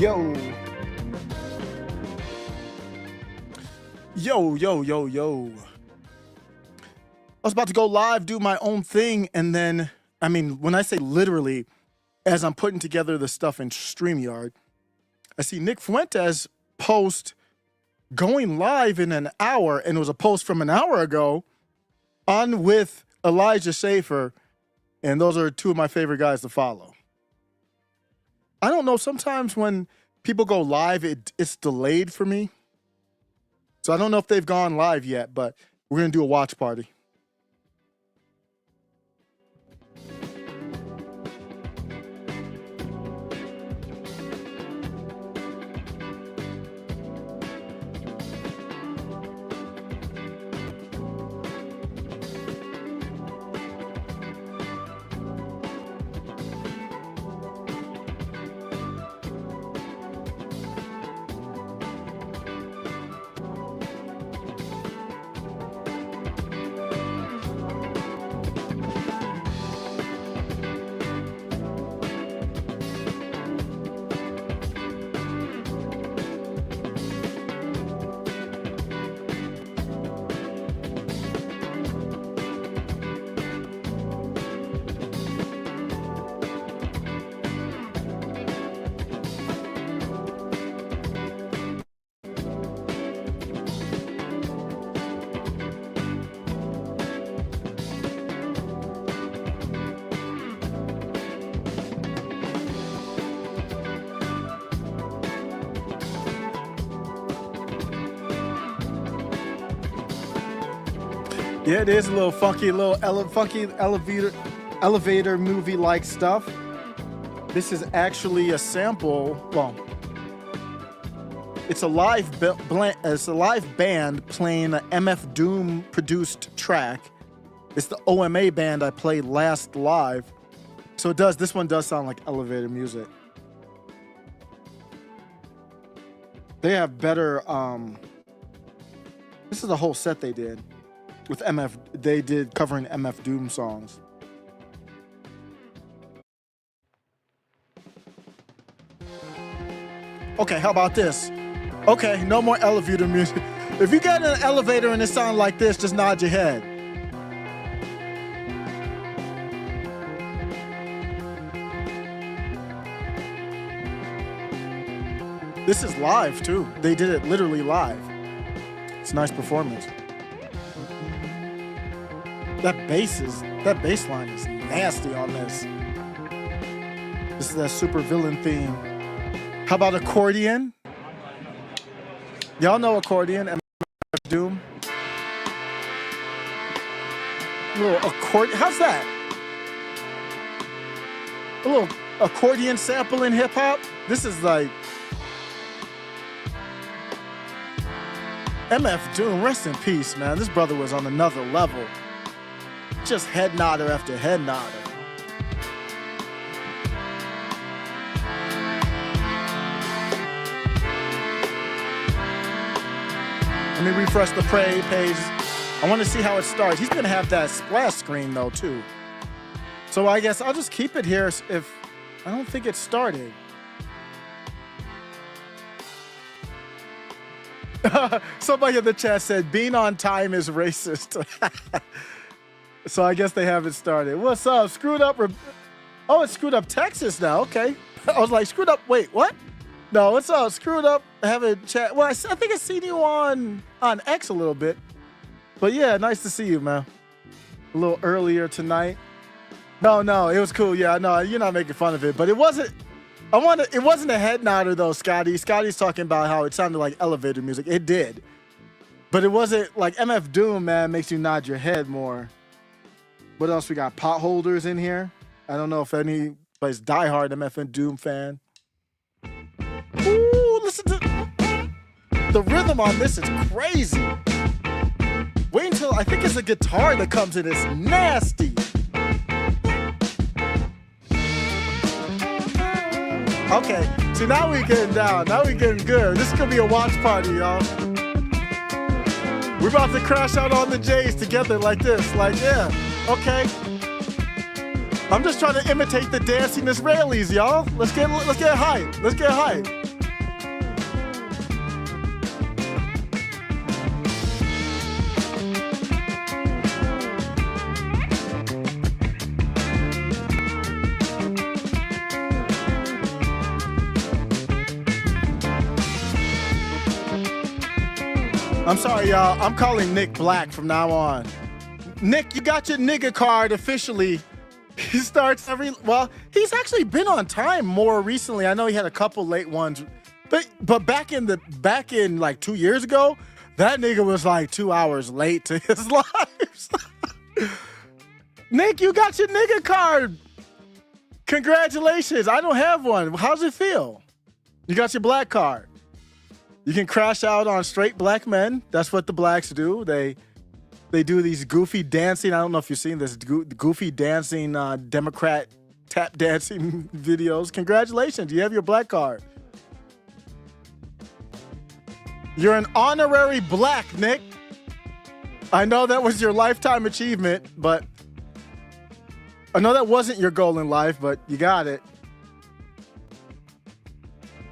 Yo. Yo, yo, yo, yo. I was about to go live, do my own thing, and then, I mean, when I say literally, as I'm putting together the stuff in StreamYard, I see Nick Fuentes post going live in an hour, and it was a post from an hour ago on with Elijah Schaffer, and those are two of my favorite guys to follow. I don't know, sometimes when people go live, it's delayed for me. So I don't know if they've gone live yet, but we're going to do a watch party. Yeah, it is a little funky, elevator movie-like stuff. This is actually a sample. Well, it's a live band playing an MF Doom produced track. It's the OMA band I played last live. So it does. This one does sound like elevator music. They have better. This is a whole set they did. With MF, they did covering MF Doom songs. Okay, how about this? Okay, no more elevator music. If you get in an elevator and it sounds like this, just nod your head. This is live too. They did it literally live. It's a nice performance. That bass line is nasty on this. This is that super villain theme. How about accordion? Y'all know accordion, MF Doom. A little accordion, how's that? A little accordion sample in hip hop. This is like MF Doom, rest in peace, man. This brother was on another level. Just head nodder after head nodder. Let me refresh the page. I want to see how it starts. He's going to have that splash screen, though, too. So I guess I'll just keep it here if I don't think it started. Somebody in the chat said, being on time is racist. So I guess they haven't started. What's up? Screwed up. Oh, it's Screwed Up Texas now. Okay. I was like, Screwed Up. Wait, what? No, what's up? Screwed Up. Haven't chat. Well, I think I seen you on X a little bit. But yeah, nice to see you, man. A little earlier tonight. No, it was cool. Yeah, no, you're not making fun of it. But it wasn't. It wasn't a head nodder though, Scotty. Scotty's talking about how it sounded like elevator music. It did. But it wasn't like MF Doom, man, makes you nod your head more. What else we got? Potholders in here. I don't know if anybody's diehard MF Doom fan. Ooh, listen to the rhythm on this is crazy. Wait until I think it's a guitar that comes in. It's nasty. Okay, so now we getting down. Now we getting good. This is gonna be a watch party, y'all. We're about to crash out on the J's together like this. Like, yeah, okay. I'm just trying to imitate the dancing Israelis, y'all. Let's get hype. Let's get hype. I'm sorry, y'all. I'm calling Nick Black from now on. Nick, you got your nigga card officially. He starts well, he's actually been on time more recently. I know he had a couple late ones, but back in like 2 years ago, that nigga was like 2 hours late to his lives. Nick, you got your nigga card. Congratulations. I don't have one. How's it feel? You got your black card. You can crash out on straight black men. That's what the blacks do. They do these goofy dancing. I don't know if you've seen this goofy dancing Democrat tap dancing videos. Congratulations. You have your black card. You're an honorary black, Nick. I know that was your lifetime achievement, but I know that wasn't your goal in life, but you got it.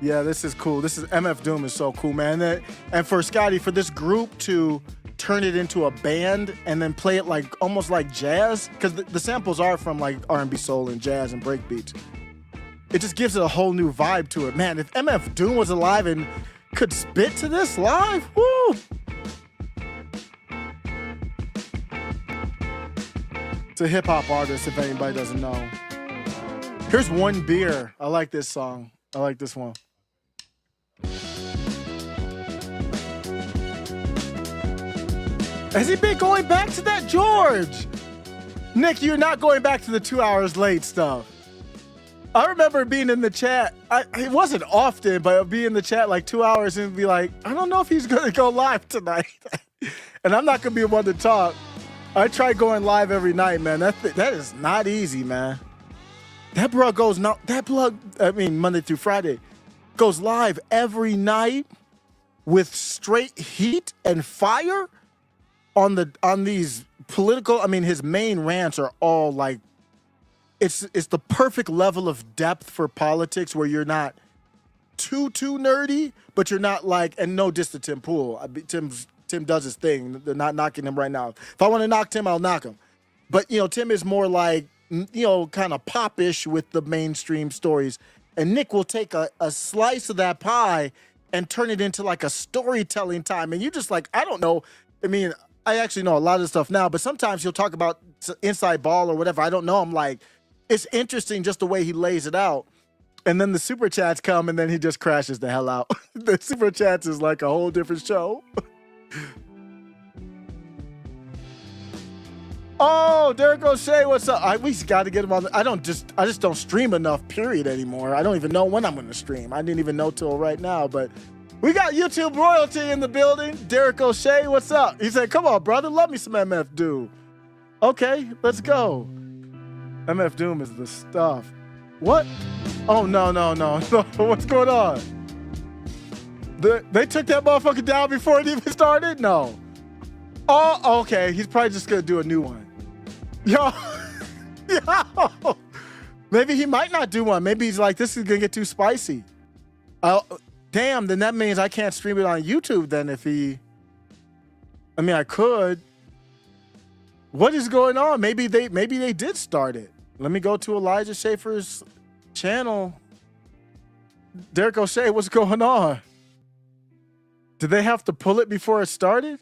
Yeah, this is cool. This is MF Doom is so cool, man. And for Scotty, for this group to turn it into a band and then play it like almost like jazz, because the samples are from like R&B, soul, and jazz and breakbeats. It just gives it a whole new vibe to it, man. If MF Doom was alive and could spit to this live, woo! It's a hip hop artist, if anybody doesn't know. Here's One Beer. I like this song. I like this one. Has he been going back to that, George? Nick, you're not going back to the 2 hours late stuff. I remember being in the chat. It wasn't often, but I'd be in the chat like 2 hours and be like, I don't know if he's going to go live tonight. And I'm not going to be one to talk. I try going live every night, man. That is not easy, man. That bro goes, Monday through Friday, goes live every night with straight heat and fire on these political. I mean, his main rants are all like, it's the perfect level of depth for politics where you're not too nerdy, but you're not like, and no diss to Tim Pool. Tim does his thing. They're not knocking him right now. If I want to knock Tim, I'll knock him. But, Tim is more like, kind of pop-ish with the mainstream stories. And Nick will take a slice of that pie and turn it into like a storytelling time. And you just like, I don't know. I mean, I actually know a lot of stuff now, but sometimes he'll talk about inside ball or whatever. I don't know. I'm like, it's interesting just the way he lays it out. And then the super chats come and then he just crashes the hell out. The super chats is like a whole different show. Oh, Derek O'Shea, what's up? We got to get him on. I just don't stream enough, period, anymore. I don't even know when I'm going to stream. I didn't even know till right now, but we got YouTube royalty in the building. Derek O'Shea, what's up? He said, come on, brother, love me some MF Doom. Okay, let's go. MF Doom is the stuff. What? Oh, no. What's going on? They took that motherfucker down before it even started? No. Oh, okay. He's probably just going to do a new one. Yo. Maybe he might not do one. Maybe he's like, this is going to get too spicy. Damn, then that means I can't stream it on YouTube then I could. What is going on? Maybe they did start it. Let me go to Elijah Schaffer's channel. Derek O'Shea, what's going on? Did they have to pull it before it started?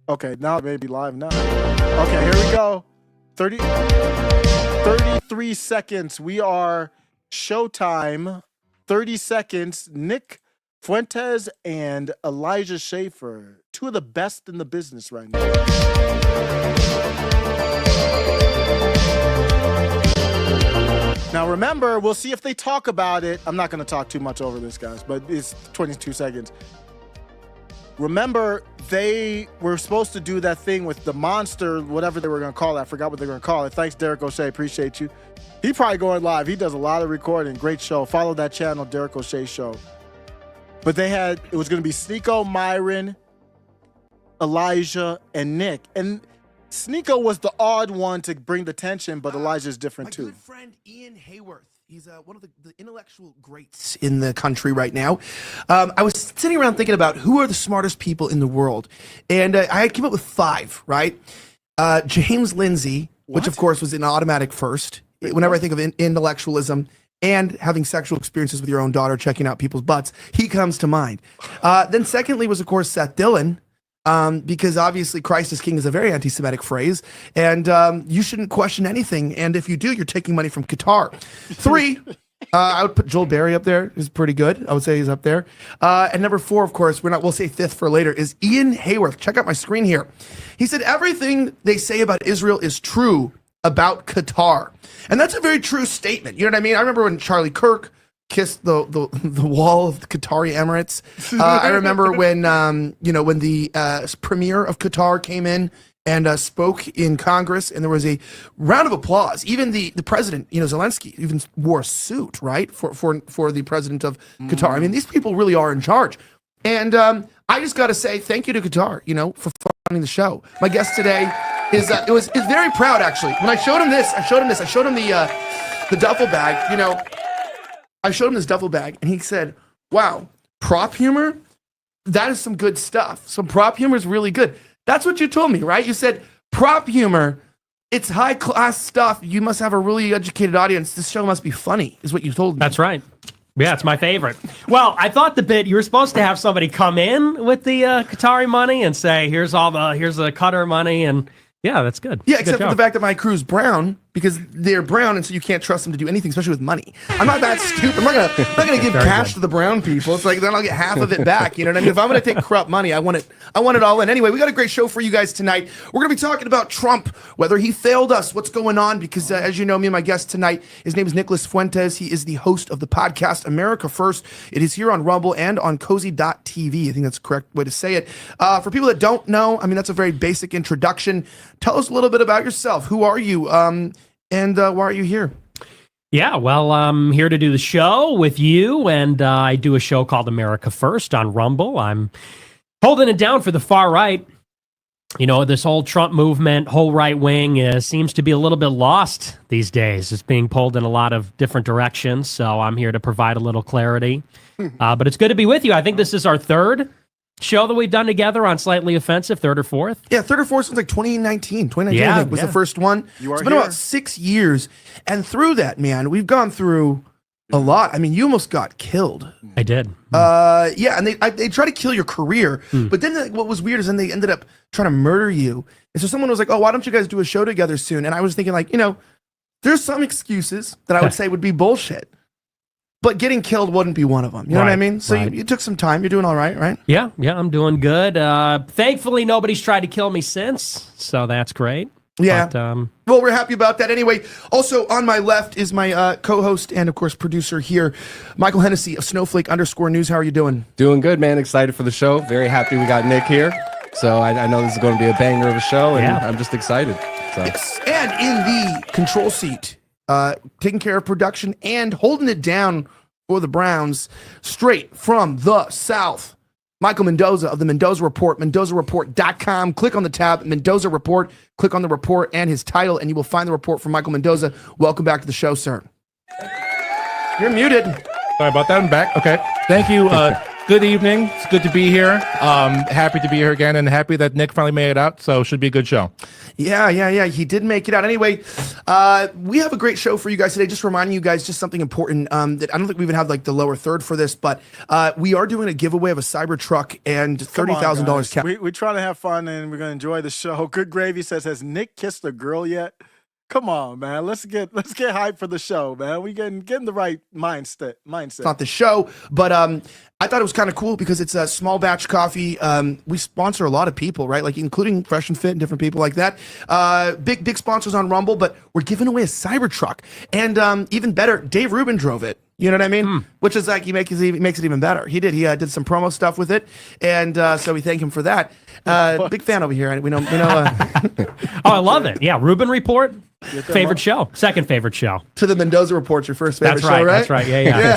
Okay, now it may be live now. Okay, here we go. 33 seconds. We are showtime. 30 seconds. Nick Fuentes and Elijah Schaffer. Two of the best in the business right now. Now remember, we'll see if they talk about it. I'm not going to talk too much over this, guys, but it's 22 seconds. Remember, they were supposed to do that thing with the monster, whatever they were going to call it. I forgot what they were going to call it. Thanks, Derek O'Shea. Appreciate you. He probably going live. He does a lot of recording. Great show. Follow that channel, Derek O'Shea Show. But it was going to be Sneeko, Myron, Elijah, and Nick. And Sneeko was the odd one to bring the tension, but Elijah's different too. My good friend Ian Hayworth. He's one of the intellectual greats in the country right now. I was sitting around thinking about who are the smartest people in the world. And I came up with 5, right? James Lindsay, which of course was an automatic first. Whenever I think of intellectualism, and having sexual experiences with your own daughter, checking out people's butts. He comes to mind. Then secondly was, of course, Seth Dillon. Because obviously Christ is King is a very anti-Semitic phrase, and you shouldn't question anything. And if you do, you're taking money from Qatar. 3, I would put Joel Berry up there. He's pretty good. I would say he's up there. And number 4, of course, we'll say 5th for later, is Ian Hayworth. Check out my screen here. He said everything they say about Israel is true about Qatar, and that's a very true statement. You know what I mean? I remember when Charlie Kirk kissed the wall of the Qatari Emirates. I remember when when the premier of Qatar came in and spoke in Congress, and there was a round of applause. Even the president, Zelensky, even wore a suit, right, for the president of Qatar. I mean, these people really are in charge. And I just got to say thank you to Qatar, for funding the show. My guest today is very proud, actually. When I showed him the duffel bag, I showed him this duffel bag, and he said, wow, prop humor? That is some good stuff. Some prop humor is really good. That's what you told me, right? You said, prop humor, it's high-class stuff. You must have a really educated audience. This show must be funny, is what you told me. That's right. Yeah, it's my favorite. Well, I thought the bit, you were supposed to have somebody come in with the Qatari money and say, here's the Qatar money, and yeah, that's good. Yeah, except for the fact that my crew's brown, because they're brown, and so you can't trust them to do anything, especially with money. I'm not that stupid. I'm not gonna give cash to the brown people. It's like then I'll get half of it back. You know what I mean? If I'm gonna take corrupt money, I want it all in. Anyway, we got a great show for you guys tonight. We're gonna be talking about Trump, whether he failed us, what's going on, because as you know, me and my guest tonight, his name is Nicholas Fuentes. He is the host of the podcast America First. It is here on Rumble and on Cozy.tv. I think that's the correct way to say it. For people that don't know, I mean, that's a very basic introduction. Tell us a little bit about yourself. Who are you? And why are you here? Yeah, well, I'm here to do the show with you, and I do a show called America First on Rumble. I'm holding it down for the far right. This whole Trump movement, whole right wing, seems to be a little bit lost these days. It's being pulled in a lot of different directions, so I'm here to provide a little clarity. But it's good to be with you. I think this is our third show that we've done together on Slightly Offensive, 3rd or 4th. Yeah, 3rd or 4th since like 2019. 2019, I think, was the first one. It's been about 6 years. And through that, man, we've gone through a lot. I mean, you almost got killed. I did. Yeah, and they try to kill your career. But then what was weird is then they ended up trying to murder you. And so someone was like, oh, why don't you guys do a show together soon? And I was thinking, like, there's some excuses that I would say would be bullshit. But getting killed wouldn't be one of them. You know what I mean? So you took some time. You're doing all right, right? Yeah, I'm doing good. Thankfully, nobody's tried to kill me since, so that's great. Yeah. But, well, we're happy about that. Anyway, also on my left is my co-host and, of course, producer here, Michael Hennessy of Snowflake_News. How are you doing? Doing good, man. Excited for the show. Very happy we got Nick here. So I know this is going to be a banger of a show, and I'm just excited. So. And in the control seat, taking care of production and holding it down for the Browns straight from the South, Michael Mendoza of the Mendoza Report, MendozaReport.com. Click on the tab, Mendoza Report. Click on the report and his title, and you will find the report from Michael Mendoza. Welcome back to the show, sir. You're muted. Sorry about that. I'm back. Okay. Thank you. Good evening. It's good to be here. Happy to be here again, and happy that Nick finally made it out. So should be a good show. Yeah. He did make it out. Anyway, we have a great show for you guys today. Just reminding you guys just something important that I don't think we even have like the lower third for this, but we are doing a giveaway of a Cybertruck and $30,000 cash. We try to have fun and we're going to enjoy the show. Good Gravy says, has Nick kissed a girl yet? Come on, man. Let's get hyped for the show, man. We getting the right mindset. It's not the show, but I thought it was kind of cool because it's a small batch coffee. We sponsor a lot of people, right? Like including Fresh and Fit and different people like that. Big sponsors on Rumble, but we're giving away a Cybertruck. And even better, Dave Rubin drove it. You know what I mean? Which is like, he makes it even better. He did. He did some promo stuff with it. And so we thank him for that. Big fan over here. We know. Oh, I love it. Yeah, Rubin Report. Favorite show. Second favorite show. To the Mendoza Report, your first favorite show, right? That's right. Yeah.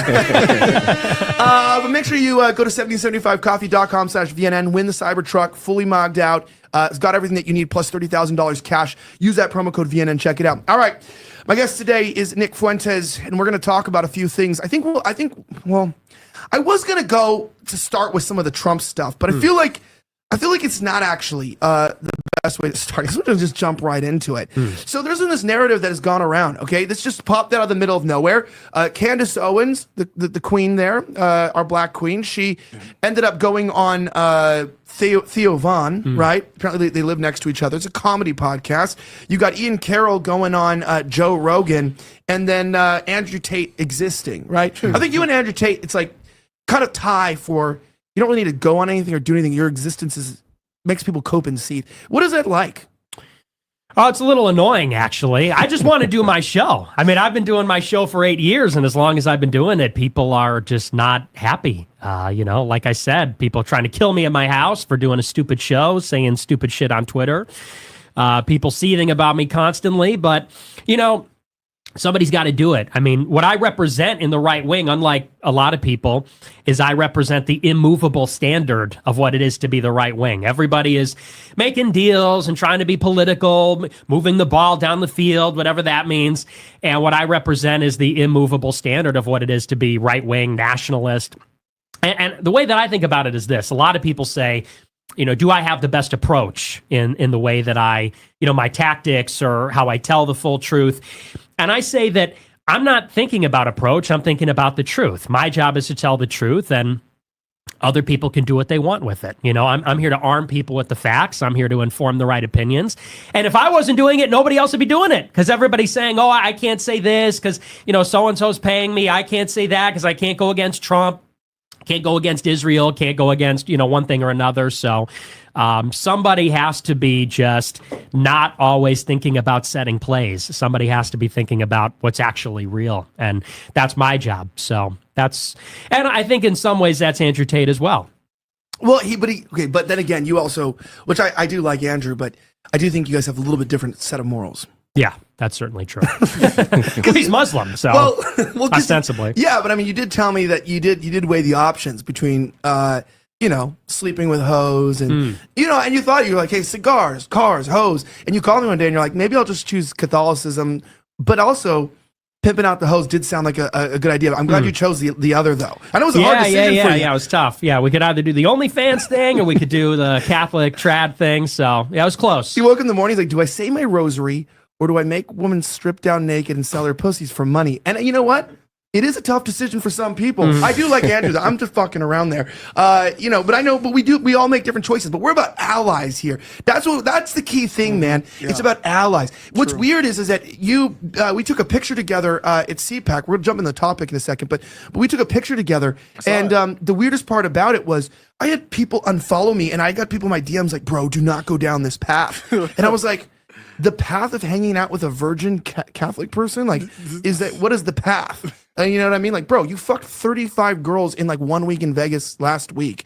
But make sure you go to 1775coffee.com/VNN, win the Cybertruck, fully mogged out. It's got everything that you need, plus $30,000 cash. Use that promo code VNN. Check it out. All right. My guest today is Nick Fuentes, and we're going to talk about a few things. I was going to go to start with some of the Trump stuff, but I feel like it's not actually the best way to start. So we'll just jump right into it. So there's this narrative that has gone around, okay? This just popped out of the middle of nowhere. Candace Owens, the queen there, our black queen, she ended up going on Theo Von, right? Apparently they live next to each other. It's a comedy podcast. You got Ian Carroll going on Joe Rogan, and then Andrew Tate existing, right? I think you and Andrew Tate, it's like kind of tie for, you don't really need to go on anything or do anything. Your existence makes people cope and seethe. What is that like? Oh, it's a little annoying, actually. I just want to do my show. I mean, I've been doing my show for 8 years, and as long as I've been doing it, people are just not happy. Like I said, people are trying to kill me at my house for doing a stupid show, saying stupid shit on Twitter. People seething about me constantly, but, somebody's got to do it. I mean, what I represent in the right wing, unlike a lot of people, is I represent the immovable standard of what it is to be the right wing. Everybody is making deals and trying to be political, moving the ball down the field, whatever that means. And what I represent is the immovable standard of what it is to be right wing, nationalist. And the way that I think about it is this. A lot of people say, do I have the best approach in the way that I, my tactics or how I tell the full truth? And I say that I'm not thinking about approach. I'm thinking about the truth. My job is to tell the truth, and other people can do what they want with it. I'm here to arm people with the facts. I'm here to inform the right opinions. And if I wasn't doing it, nobody else would be doing it, because everybody's saying, oh, I can't say this because, so-and-so's paying me. I can't say that because I can't go against Trump. Can't go against Israel, can't go against, one thing or another. So somebody has to be just not always thinking about setting plays. Somebody has to be thinking about what's actually real. And that's my job. So and I think in some ways that's Andrew Tate as well. Well, but then again, you also, which I do like Andrew, but I do think you guys have a little bit different set of morals. Yeah, that's certainly true. Because he's Muslim, so well, ostensibly. Yeah, but I mean, you did tell me that you did weigh the options between, sleeping with hoes and, and you thought, you were like, hey, cigars, cars, hoes. And you called me one day and you're like, maybe I'll just choose Catholicism. But also, pimping out the hoes did sound like a good idea. I'm glad you chose the other, though. I know it was a hard decision for you. Yeah, it was tough. Yeah, we could either do the OnlyFans thing or we could do the Catholic trad thing. So, yeah, it was close. He woke in the morning, he's like, do I say my rosary or do I make women strip down naked and sell their pussies for money? And you know what? It is a tough decision for some people. I do like Andrew. I'm just fucking around there. But we all make different choices, but we're about allies here. That's the key thing, man. Yeah. It's about allies. What's weird is that we took a picture together at CPAC. We're gonna jump in the topic in a second, but we took a picture together. And the weirdest part about it was I had people unfollow me and I got people in my DMs like, bro, do not go down this path. And I was like, the path of hanging out with a virgin Catholic person, like, what is the path? You know what I mean? Like, bro, you fucked 35 girls in like 1 week in Vegas last week.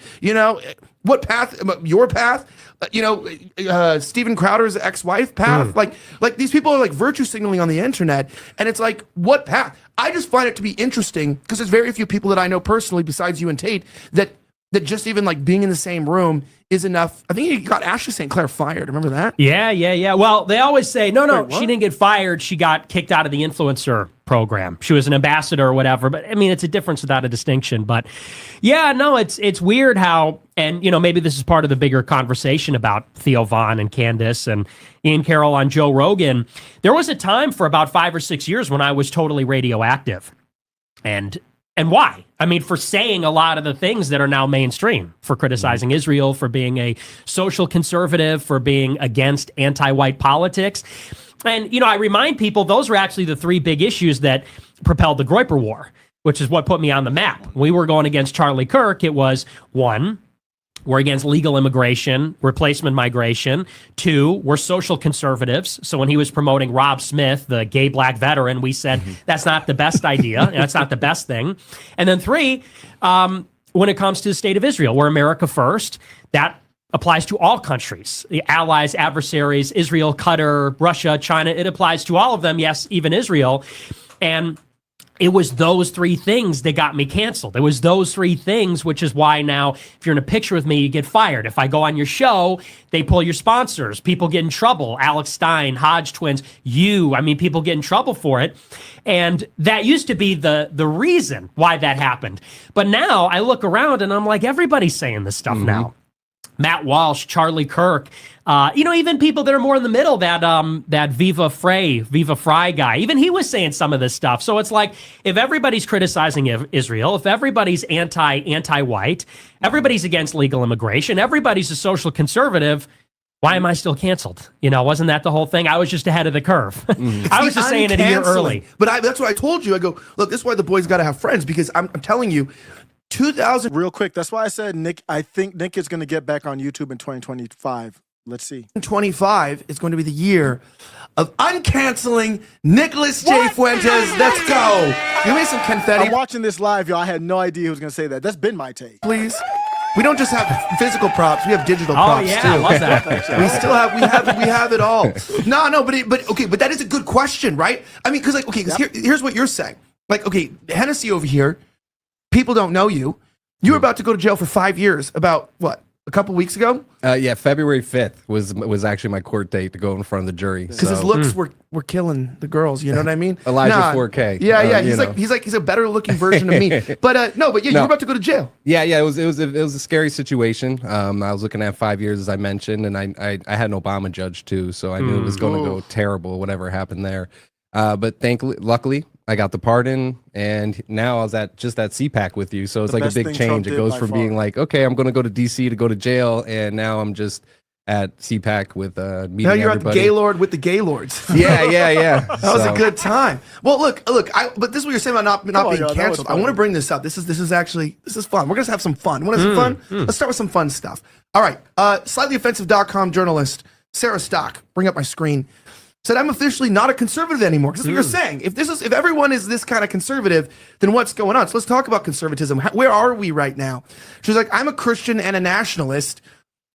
What path? Your path? Steven Crowder's ex-wife path? Like these people are like virtue signaling on the internet, and it's like, what path? I just find it to be interesting because there's very few people that I know personally besides you and Tate that just even like being in the same room is enough. I think he got Ashley St. Clair fired. Remember that? Yeah. Well, they always say, no, she didn't get fired. She got kicked out of the influencer program. She was an ambassador or whatever. But I mean, it's a difference without a distinction. But yeah, no, it's weird how, and maybe this is part of the bigger conversation about Theo Von and Candace and Ian Carroll on Joe Rogan. There was a time for about 5 or 6 years when I was totally radioactive. And why? I mean, for saying a lot of the things that are now mainstream, for criticizing Israel, for being a social conservative, for being against anti-white politics. And, I remind people those were actually the 3 big issues that propelled the Groyper War, which is what put me on the map. We were going against Charlie Kirk. It was 1, we're against legal immigration, replacement migration. 2, we're social conservatives. So when he was promoting Rob Smith, the gay black veteran, we said that's not the best idea. That's not the best thing. And then 3, when it comes to the state of Israel, we're America first. That applies to all countries, the allies, adversaries, Israel, Qatar, Russia, China. It applies to all of them. Yes, even Israel. And it was those 3 things that got me canceled. It was those 3 things, which is why now, if you're in a picture with me, you get fired. If I go on your show, they pull your sponsors. People get in trouble. Alex Stein, Hodge twins, people get in trouble for it. And that used to be the reason why that happened. But now I look around and I'm like, everybody's saying this stuff now. Matt Walsh, Charlie Kirk, even people that are more in the middle, that Viva Frei guy, even he was saying some of this stuff. So it's like, if everybody's criticizing Israel, if everybody's anti-white, everybody's against legal immigration, everybody's a social conservative, why am I still canceled? Wasn't that the whole thing? I was just ahead of the curve. I was just saying it a year early. But that's what I told you. I go, look, this is why the boys got to have friends, because I'm telling you, 2000. Real quick, that's why I said Nick. I think Nick is going to get back on YouTube in 2025. Let's see. 25 is going to be the year of uncanceling Nicholas J. Fuentes. Let's go. Give me some confetti. I'm watching this live, y'all. I had no idea who was going to say that. That's been my take. Please. We don't just have physical props; we have digital props too. I love that. We still have we have it all. No, but that is a good question, right? I mean, because here's what you're saying. Like, okay, Hennessy over here, people don't know you. You were about to go to jail for 5 years. About what? A couple weeks ago? Yeah, February 5th was actually my court date to go in front of the jury. Because his looks were killing the girls. You know what I mean? Elijah 4K. Yeah. He's a better looking version of me. But you're about to go to jail. Yeah. It was a scary situation. I was looking at 5 years, as I mentioned, and I had an Obama judge too, so I knew it was going to go terrible, whatever happened there. But luckily, I got the pardon, and now I was at CPAC with you. So it's like a big change. It goes from being like, okay, I'm going to go to DC to go to jail, and now I'm just at CPAC with meeting now you're everybody. At the Gaylord with the Gaylords. Yeah. That was a good time. Well, look. But this is what you're saying about not being canceled. I want to bring this up. This is fun. We're gonna have some fun. Want some fun? Let's start with some fun stuff. All right. SlightlyOffensive.com journalist Sarah Stock, bring up my screen, said, I'm officially not a conservative anymore. Because that's what you're saying. If everyone is this kind of conservative, then what's going on? So let's talk about conservatism. Where are we right now? She's like, I'm a Christian and a nationalist.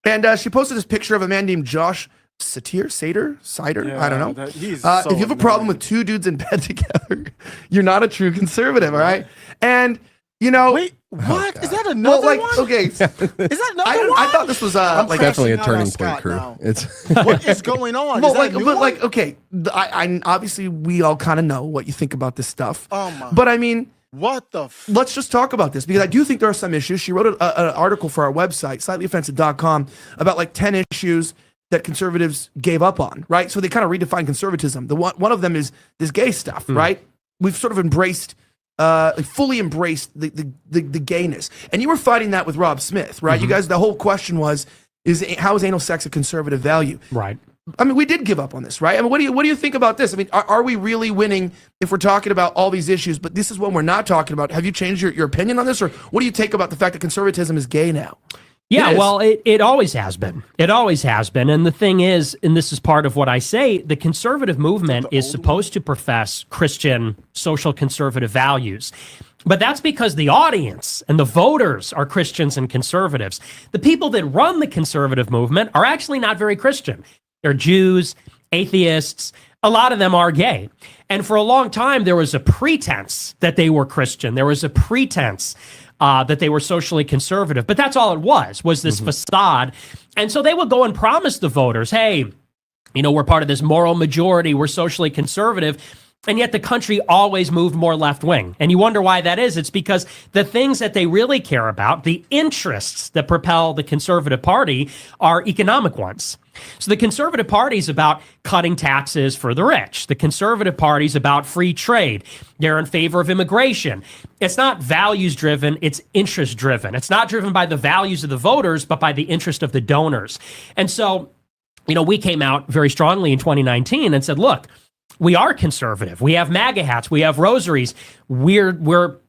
And she posted this picture of a man named Josh Cider? I don't know. If you have a problem with two dudes in bed together, you're not a true conservative, all right? And, Wait, what? Is that another one? Okay. Is that another one? I thought this was definitely a turning point, crew. What is going on? I obviously we all kind of know what you think about this stuff. Oh my! But I mean, what the? Let's just talk about this, because I do think there are some issues. She wrote an article for our website, SlightlyOffensive.com, about like 10 issues that conservatives gave up on. Right? So they kind of redefined conservatism. One of them is this gay stuff. Right? We've sort of embraced. Fully embraced the gayness, and you were fighting that with Rob Smith, right? You guys, the whole question was, how is anal sex a conservative value? Right. I mean, we did give up on this, right? I mean, what do you think about this? I mean, are we really winning if we're talking about all these issues, but this is one we're not talking about? Have you changed your opinion on this, or what do you take about the fact that conservatism is gay now? Yeah, well, it always has been. It always has been. And the thing is, and this is part of what I say, the conservative movement is supposed to profess Christian social conservative values. But that's because the audience and the voters are Christians and conservatives. The people that run the conservative movement are actually not very Christian. They're Jews, atheists. A lot of them are gay. And for a long time, there was a pretense that they were Christian. There was a pretense that they were socially conservative. But that's all it was this facade. And so they would go and promise the voters, hey, we're part of this moral majority. We're socially conservative. And yet the country always moved more left-wing. And you wonder why that is. It's because the things that they really care about, the interests that propel the Conservative Party, are economic ones. So the Conservative Party is about cutting taxes for the rich. The Conservative Party is about free trade. They're in favor of immigration. It's not values-driven, it's interest-driven. It's not driven by the values of the voters, but by the interest of the donors. And so, we came out very strongly in 2019 and said, look, we are conservative. We have MAGA hats. We have rosaries. We're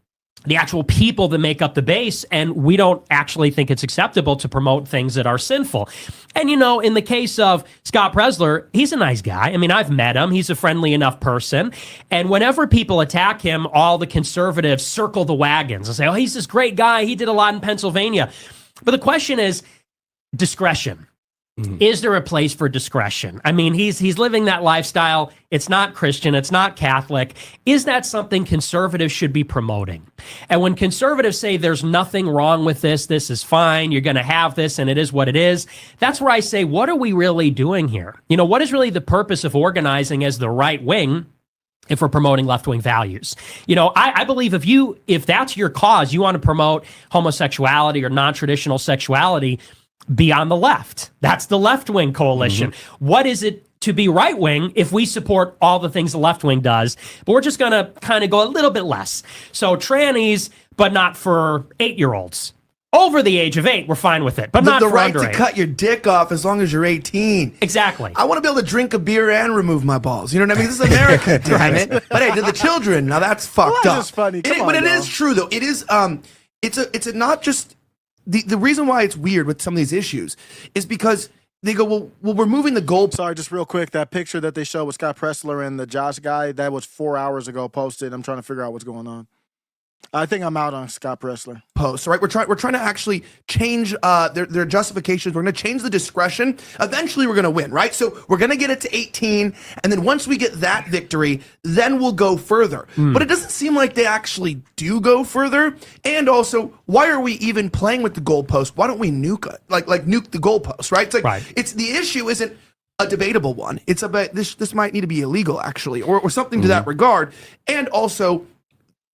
the actual people that make up the base, and we don't actually think it's acceptable to promote things that are sinful. And, in the case of Scott Presler, he's a nice guy. I mean, I've met him. He's a friendly enough person. And whenever people attack him, all the conservatives circle the wagons and say, oh, he's this great guy. He did a lot in Pennsylvania. But the question is discretion. Is there a place for discretion? I mean, he's living that lifestyle. It's not Christian. It's not Catholic. Is that something conservatives should be promoting? And when conservatives say there's nothing wrong with this is fine, you're going to have this, and it is what it is, that's where I say, what are we really doing here? What is really the purpose of organizing as the right wing if we're promoting left-wing values? I believe if that's your cause, you want to promote homosexuality or non-traditional sexuality, be on the left. That's the left-wing coalition. What is it to be right-wing if we support all the things the left wing does? But we're just going to kind of go a little bit less. So trannies, but not for 8-year-olds. Over the age of 8, we're fine with it, but not the for right under to 8. cut your dick off as long as you're 18. Exactly. I want to be able to drink a beer and remove my balls. You know what I mean? This is America, damn it. But hey, to the children, now that's fucked Well, up. that's funny. Come on, But it now. is true though. It is it's a not just the reason why it's weird with some of these issues is because they go, well, we're moving the goal. Sorry, just real quick. That picture that they showed with Scott Pressler and the Josh guy, that was 4 hours ago posted. I'm trying to figure out what's going on. I think I'm out on Scott Pressler. Post, right? We're trying to actually change their justifications. We're going to change the discretion. Eventually, we're going to win, right? So we're going to get it to 18, and then once we get that victory, then we'll go further. But it doesn't seem like they actually do go further. And also, why are we even playing with the goalpost? Why don't we nuke it? Like nuke the goalpost, right? It's like it's the issue isn't a debatable one. It's about this might need to be illegal actually, or something to that regard. And also,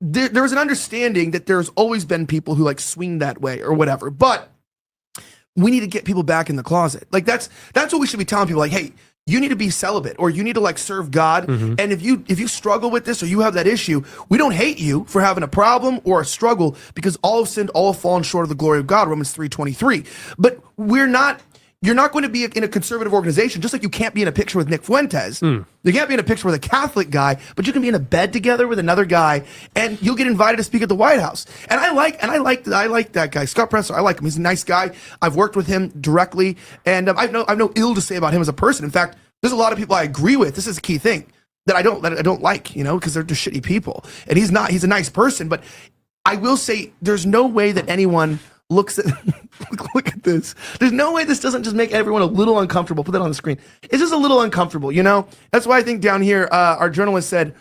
there's an understanding that there's always been people who like swing that way or whatever, but we need to get people back in the closet. Like that's what we should be telling people. Like, hey, you need to be celibate, or you need to like serve God. And if you struggle with this or you have that issue, we don't hate you for having a problem or a struggle, because all have sinned, all have fallen short of the glory of God. Romans 3:23. But you're not going to be in a conservative organization, just like you can't be in a picture with Nick Fuentes. You can't be in a picture with a Catholic guy, but you can be in a bed together with another guy, and you'll get invited to speak at the White House. And I like that guy, Scott Presser. I like him. He's a nice guy. I've worked with him directly, and I've no ill to say about him as a person. In fact, there's a lot of people I agree with. This is a key thing that I don't like, because they're just shitty people. And he's not. He's a nice person, but I will say there's no way that anyone looks at look at this. There's no way this doesn't just make everyone a little uncomfortable. Put that on the screen. It's just a little uncomfortable, That's why I think down here, our journalist said,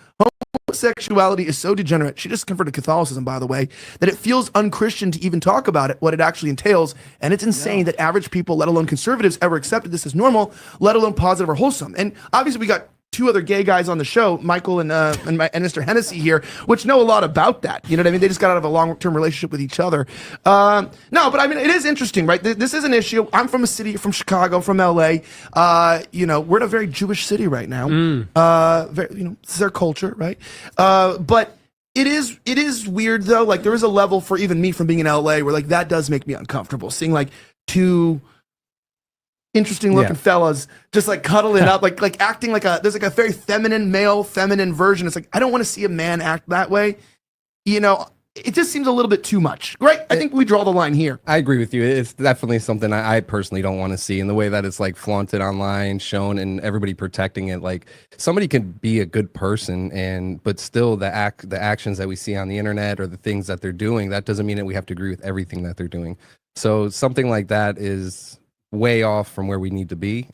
homosexuality is so degenerate. She just converted to Catholicism, by the way, that it feels unchristian to even talk about it, what it actually entails. And it's insane that average people, let alone conservatives, ever accepted this as normal, let alone positive or wholesome. And obviously we got two other gay guys on the show, Michael and Mr. Hennessy here, which know a lot about that. You know what I mean? They just got out of a long-term relationship with each other. No, but I mean, it is interesting, right? This is an issue. I'm from a city, from Chicago, from LA. We're in a very Jewish city right now. This is their culture, right? But it is weird though. Like there is a level for even me from being in LA where like that does make me uncomfortable. Seeing like two interesting looking fellas just like cuddling up, like acting like there's like a very feminine version. It's like, I don't want to see a man act that way. It just seems a little bit too much, right? I think we draw the line here. I agree with you. It's definitely something I personally don't want to see, in the way that it's like flaunted online, shown, and everybody protecting it. Like somebody can be a good person, but still the actions that we see on the internet or the things that they're doing, that doesn't mean that we have to agree with everything that they're doing. So something like that is way off from where we need to be.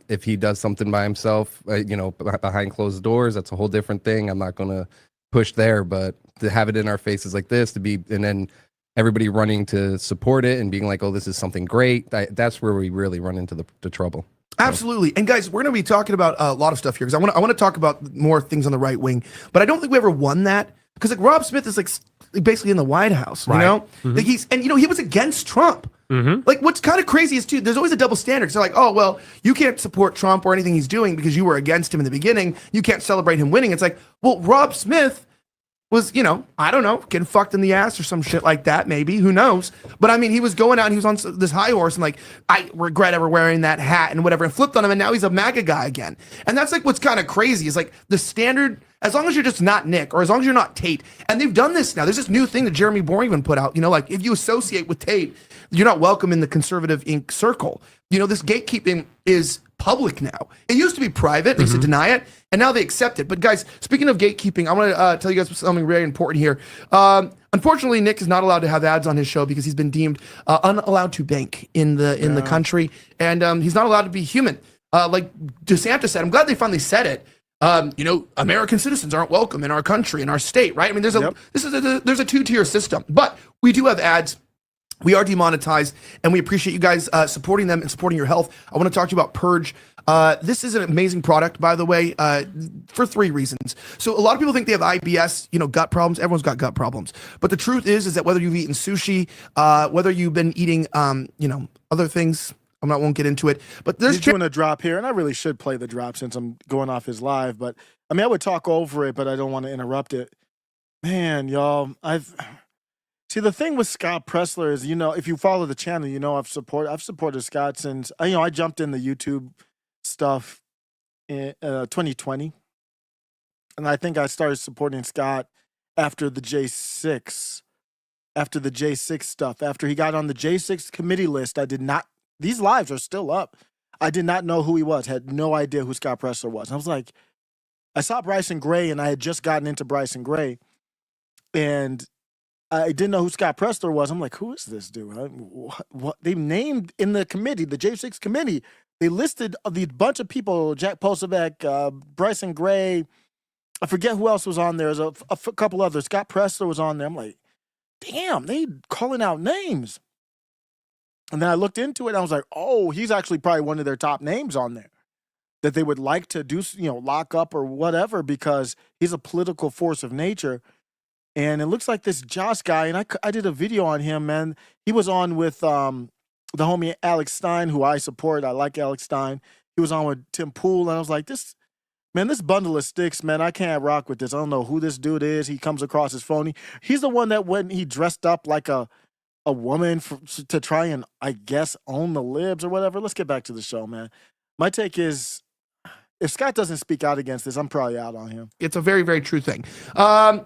If he does something by himself, behind closed doors, that's a whole different thing. I'm not going to push there, but to have it in our faces like this, and then everybody running to support it and being like, oh, this is something great, that's where we really run into the trouble. Absolutely. And guys, we're going to be talking about a lot of stuff here, because I want to talk about more things on the right wing, but I don't think we ever won that, because like Rob Smith is like basically in the White House, Like he was against Trump. Like what's kind of crazy is too, there's always a double standard. So like, oh, well, you can't support Trump or anything he's doing because you were against him in the beginning. You can't celebrate him winning. It's like, well, Rob Smith was, I don't know, getting fucked in the ass or some shit like that, maybe, who knows? But I mean, he was going out and he was on this high horse and like, I regret ever wearing that hat and whatever, and flipped on him, and now he's a MAGA guy again. And that's like what's kind of crazy is like the standard, as long as you're just not Nick, or as long as you're not Tate, and they've done this now. There's this new thing that Jeremy Boring even put out, like if you associate with Tate, you're not welcome in the conservative Inc. circle. This gatekeeping is public now. It used to be private. They used to deny it, and now they accept it. But guys, speaking of gatekeeping, I want to tell you guys something very important here. Unfortunately, Nick is not allowed to have ads on his show because he's been deemed unallowed to bank in the country, and he's not allowed to be human. Like DeSantis said, I'm glad they finally said it. American citizens aren't welcome in our country, in our state, right? I mean, there's a two-tier system, but we do have ads. We are demonetized, and we appreciate you guys supporting them and supporting your health. I want to talk to you about Purge. This is an amazing product, by the way, for 3 reasons. So a lot of people think they have IBS, gut problems. Everyone's got gut problems. But the truth is that whether you've eaten sushi, whether you've been eating, other things, won't get into it. But there's He's doing a drop here, and I really should play the drop since I'm going off his live. But I would talk over it, but I don't want to interrupt it. Man, y'all, see, the thing with Scott Pressler is, if you follow the channel, I've supported Scott since, I jumped in the YouTube stuff in 2020. And I think I started supporting Scott after the J6 stuff. After he got on the J6 committee list, these lives are still up. I did not know who he was, had no idea who Scott Pressler was. I was like, I saw Bryson Gray, and I had just gotten into Bryson Gray. And I didn't know who Scott Pressler was. I'm like, who is this dude? What? They named in the committee, the J6 committee, they listed these bunch of people, Jack Posavec, Bryson Gray. I forget who else was on there. There's a couple others. Scott Pressler was on there. I'm like, damn, they calling out names. And then I looked into it, and I was like, oh, he's actually probably one of their top names on there that they would like to do, lock up or whatever, because he's a political force of nature. And it looks like this Josh guy, and I did a video on him, man. He was on with the homie Alex Stein, who I support. I like Alex Stein. He was on with Tim Pool, and I was like, this bundle of sticks, man, I can't rock with this. I don't know who this dude is. He comes across as phony. He's the one that when he dressed up like a woman to try and, I guess, own the libs or whatever. Let's get back to the show, man. My take is, if Scott doesn't speak out against this, I'm probably out on him. It's a very, very true thing.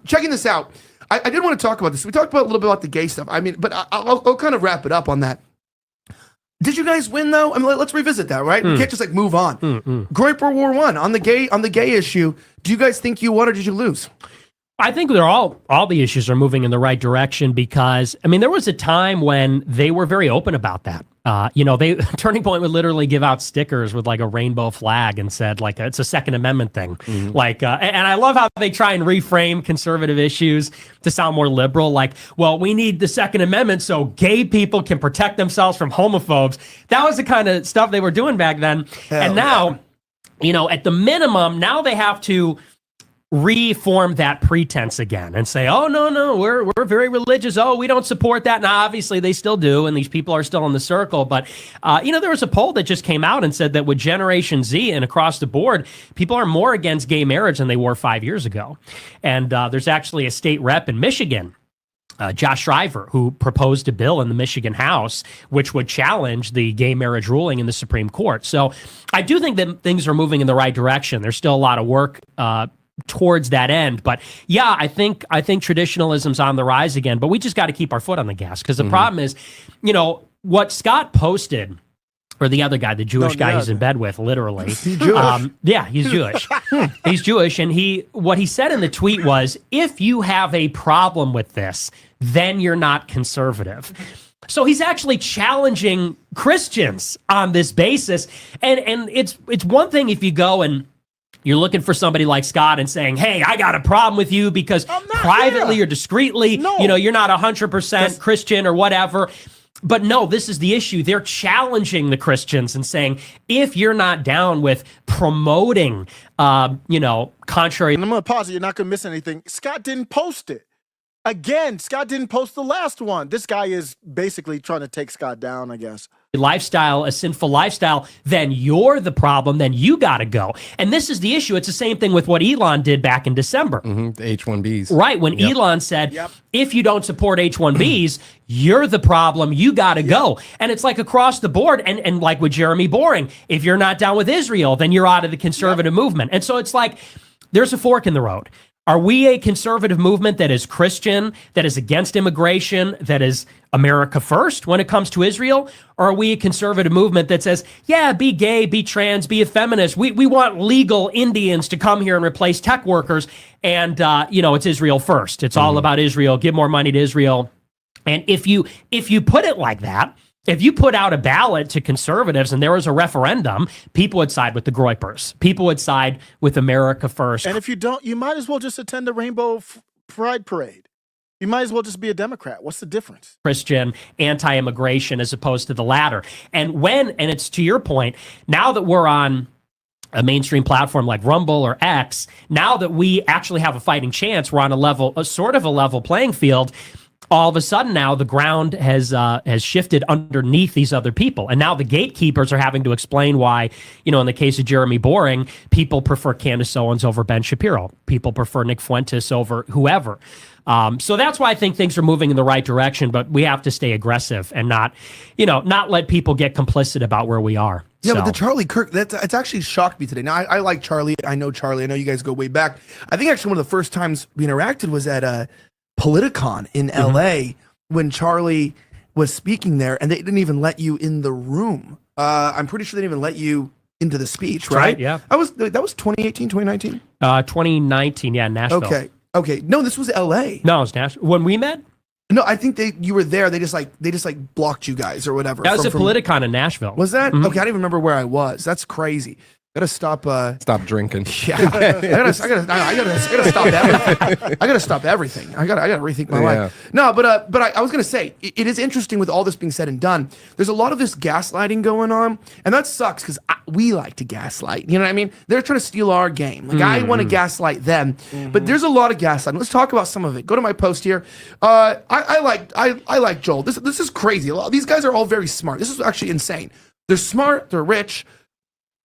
Checking this out, I did want to talk about this. We talked about a little bit about the gay stuff. But I'll kind of wrap it up on that. Did you guys win though? Let's revisit that, right? We can't just move on. Great World War I on the gay issue. Do you guys think you won or did you lose? I think they're all the issues are moving in the right direction because, there was a time when they were very open about that. Turning Point would literally give out stickers with a rainbow flag and said it's a Second Amendment thing. And I love how they try and reframe conservative issues to sound more liberal. We need the Second Amendment so gay people can protect themselves from homophobes. That was the kind of stuff they were doing back then. And now, at the minimum, now they have to reform that pretense again and say, oh, no, we're very religious. Oh, we don't support that. Now, obviously, they still do, and these people are still in the circle. But, there was a poll that just came out and said that with Generation Z and across the board, people are more against gay marriage than they were 5 years ago. And there's actually a state rep in Michigan, Josh Shriver, who proposed a bill in the Michigan House, which would challenge the gay marriage ruling in the Supreme Court. So I do think that things are moving in the right direction. There's still a lot of work towards that end. But yeah, I think traditionalism's on the rise again, but we just got to keep our foot on the gas because the problem is, what Scott posted, or the other guy, the Jewish guy he's in bed with, literally. He's Jewish. Yeah, he's Jewish. He's Jewish. And what he said in the tweet was, if you have a problem with this, then you're not conservative. So he's actually challenging Christians on this basis. And it's one thing if you go and you're looking for somebody like Scott and saying, hey, I got a problem with you because privately or discreetly, you're not 100% Christian or whatever. But no, this is the issue. They're challenging the Christians and saying, if you're not down with promoting, contrary. And I'm going to pause it. You're not going to miss anything. Scott didn't post it. Again, Scott didn't post the last one. This guy is basically trying to take Scott down, I guess. Lifestyle, a sinful lifestyle, then you're the problem, then you got to go. And this is the issue. It's the same thing with what Elon did back in December. The H-1Bs. Right, when Elon said, if you don't support H-1Bs, you're the problem, you got to go. And it's across the board, and like with Jeremy Boring, if you're not down with Israel, then you're out of the conservative movement. And so it's there's a fork in the road. Are we a conservative movement that is Christian, that is against immigration, that is America first when it comes to Israel? Or are we a conservative movement that says, yeah, be gay, be trans, be a feminist. We want legal Indians to come here and replace tech workers. And, it's Israel first. It's all about Israel. Give more money to Israel. And if you put it like that, if you put out a ballot to conservatives and there was a referendum, people would side with the Groypers. People would side with America first. And if you don't, you might as well just attend the Rainbow Pride Parade. You might as well just be a Democrat. What's the difference? Christian, anti-immigration as opposed to the latter. And it's to your point, now that we're on a mainstream platform like Rumble or X, now that we actually have a fighting chance, we're on a sort of a level playing field. All of a sudden now the ground has shifted underneath these other people. And now the gatekeepers are having to explain why, in the case of Jeremy Boring, people prefer Candace Owens over Ben Shapiro. People prefer Nick Fuentes over whoever. So that's why I think things are moving in the right direction, but we have to stay aggressive and not let people get complicit about where we are. Yeah, So- but the Charlie Kirk, it's actually shocked me today. Now, I like Charlie. I know Charlie. I know you guys go way back. I think actually one of the first times we interacted was at Politicon in LA when Charlie was speaking there, and they didn't even let you in the room. I'm pretty sure they didn't even let you into the speech, right? Yeah. That was 2018, 2019? 2019, yeah, Nashville. Okay. No, this was LA. No, it was Nashville. When we met? No, I think you were there. They just blocked you guys or whatever. That was at Politicon in Nashville. Was that? Okay, I don't even remember where I was. That's crazy. Gotta stop. Stop drinking. Yeah, I gotta stop everything. I gotta stop everything. I gotta rethink my life. No, but I was gonna say it is interesting with all this being said and done. There's a lot of this gaslighting going on, and that sucks because we like to gaslight. You know what I mean? They're trying to steal our game. Like I want to gaslight them, but there's a lot of gaslighting. Let's talk about some of it. Go to my post here. I like Joel. This is crazy. These guys are all very smart. This is actually insane. They're smart. They're rich.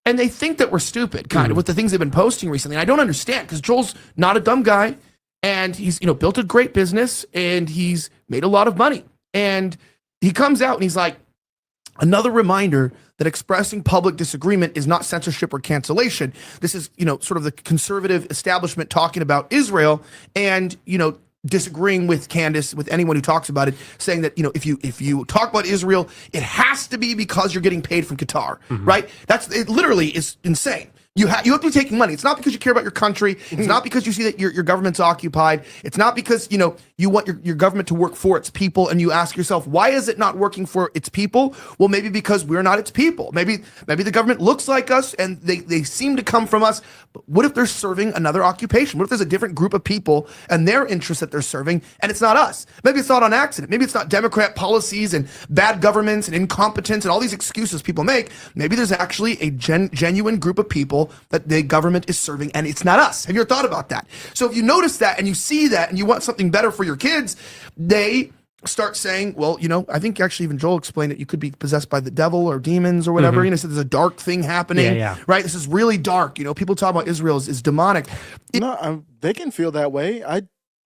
And they think that we're stupid, kind of, with the things they've been posting recently. And I don't understand, because Joel's not a dumb guy, and he's built a great business, and he's made a lot of money. And he comes out and he's like, another reminder that expressing public disagreement is not censorship or cancellation. This is, sort of the conservative establishment talking about Israel, and disagreeing with Candace, with anyone who talks about it, saying that if you talk about Israel, it has to be because you're getting paid from Qatar, right? It literally is insane. You have to be taking money. It's not because you care about your country. It's not because you see that your government's occupied. It's not because you want your government to work for its people, and you ask yourself, why is it not working for its people? Well, maybe because we're not its people. Maybe the government looks like us and they seem to come from us. But what if they're serving another occupation? What if there's a different group of people and their interests that they're serving, and it's not us? Maybe it's not on accident. Maybe it's not Democrat policies and bad governments and incompetence and all these excuses people make. Maybe there's actually a genuine group of people that the government is serving, and it's not us. Have you ever thought about that? So if you notice that and you see that and you want something better for your kids, they start saying, well, I think actually even Joel explained it. You could be possessed by the devil or demons or whatever. So there's a dark thing happening, right? This is really dark. People talk about Israel is demonic. They can feel that way.